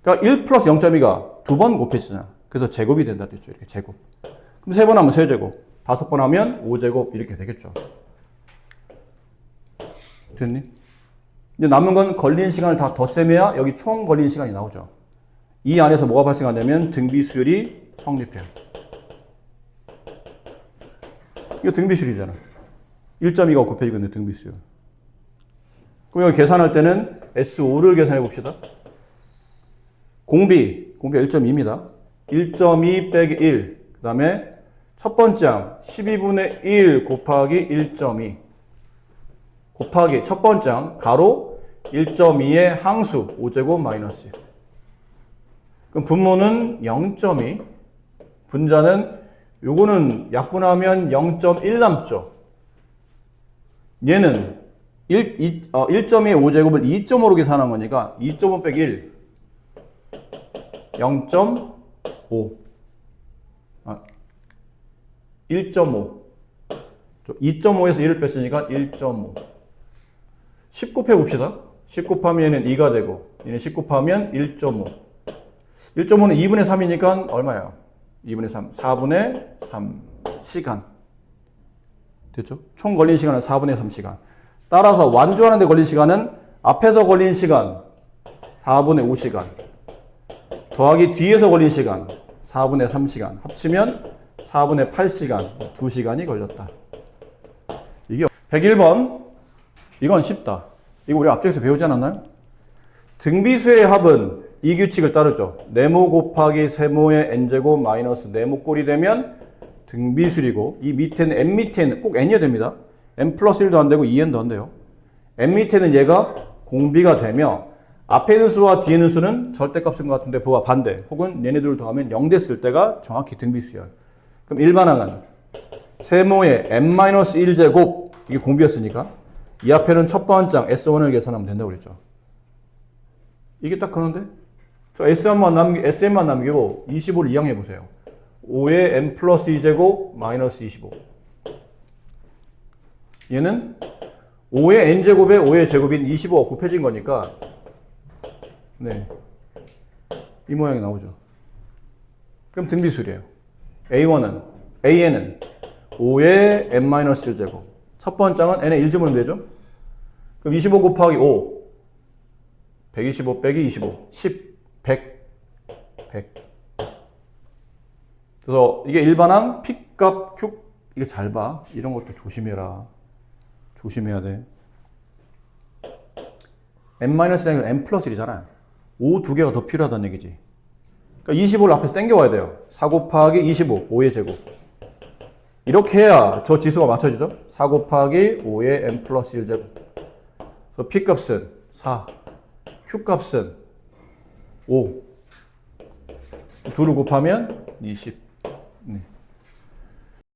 그러니까 1 플러스 0.2가 두 번 곱해지잖아. 그래서 제곱이 된다 뜻이죠. 이렇게 제곱. 그럼 세 번 하면 세제곱. 5번 하면 5제곱 이렇게 되겠죠. 됐니? 이제 남은 건 걸린 시간을 다 덧셈해야 여기 총 걸린 시간이 나오죠. 이 안에서 뭐가 발생하냐면 등비수열이 성립해요. 이거 등비수열이잖아. 1.2가 곱해지거든요, 등비수열. 그럼 여기 계산할 때는 S5를 계산해 봅시다. 공비가 1.2입니다. 1.2 빼기 1. 그 다음에 첫 번째 항 12분의 1 곱하기 1.2 곱하기 첫 번째 항 가로 1.2의 항수 5제곱 마이너스 1. 그럼 분모는 0.2. 분자는 요거는 약분하면 0.1 남죠. 얘는 1.2의 5제곱을 2.5로 계산한 거니까 2.5 빼기 1 0.5 1.5 2.5에서 1을 뺐으니까 1.5 10 곱해봅시다. 10 곱하면 얘는 2가 되고 얘는 10 곱하면 1.5 1.5는 2분의 3이니까 얼마야? 2분의 3 4분의 3시간 됐죠? 총 걸린 시간은 4분의 3시간. 따라서 완주하는 데 걸린 시간은 앞에서 걸린 시간 4분의 5시간 더하기 뒤에서 걸린 시간 4분의 3시간 합치면 4분의 8시간 2시간이 걸렸다. 이게 101번. 이건 쉽다. 이거 우리 앞쪽에서 배우지 않았나요? 등비수의 합은 이 규칙을 따르죠. 네모 곱하기 세모의 n제곱 마이너스 네모 꼴이 되면 등비수이고 이 밑에는 n 밑에는 꼭 n이어야 됩니다. n 플러스 1도 안 되고 2n도 안 돼요. n 밑에는 얘가 공비가 되며 앞에 있는 수와 뒤에 있는 수는 절대값인 것 같은데 부와 반대 혹은 얘네들을 더하면 0 됐을 때가 정확히 등비수야. 그럼 일반항은 세모의 n-1제곱 이게 공비였으니까 이 앞에는 첫 번째 항 S1을 계산하면 된다고 그랬죠. 이게 딱 그런데 저 SM만 남기고 25를 이항해 보세요. 5의 n 플러스 2제곱 마이너스 25 얘는 5의 n제곱에 5의 제곱인 25가 곱해진 거니까 네, 이 모양이 나오죠. 그럼 등비술이에요. AN은 5의 n-1제곱. 첫 번째 짝은 n에 1집으면 되죠? 그럼 25 곱하기 5. 125 빼기 25. 10. 100. 그래서 이게 일반항, P값, Q, 이거 잘 봐. 이런 것도 조심해라. 조심해야 돼. n-1은 n 플러스 1이잖아요. 5 두 개가 더 필요하다는 얘기지. 그러니까 25를 앞에서 땡겨와야 돼요. 4 곱하기 25, 5의 제곱. 이렇게 해야 저 지수가 맞춰지죠? 4 곱하기 5의 n 플러스 1제곱. 그래서 P값은 4, Q값은 5. 둘을 곱하면 20.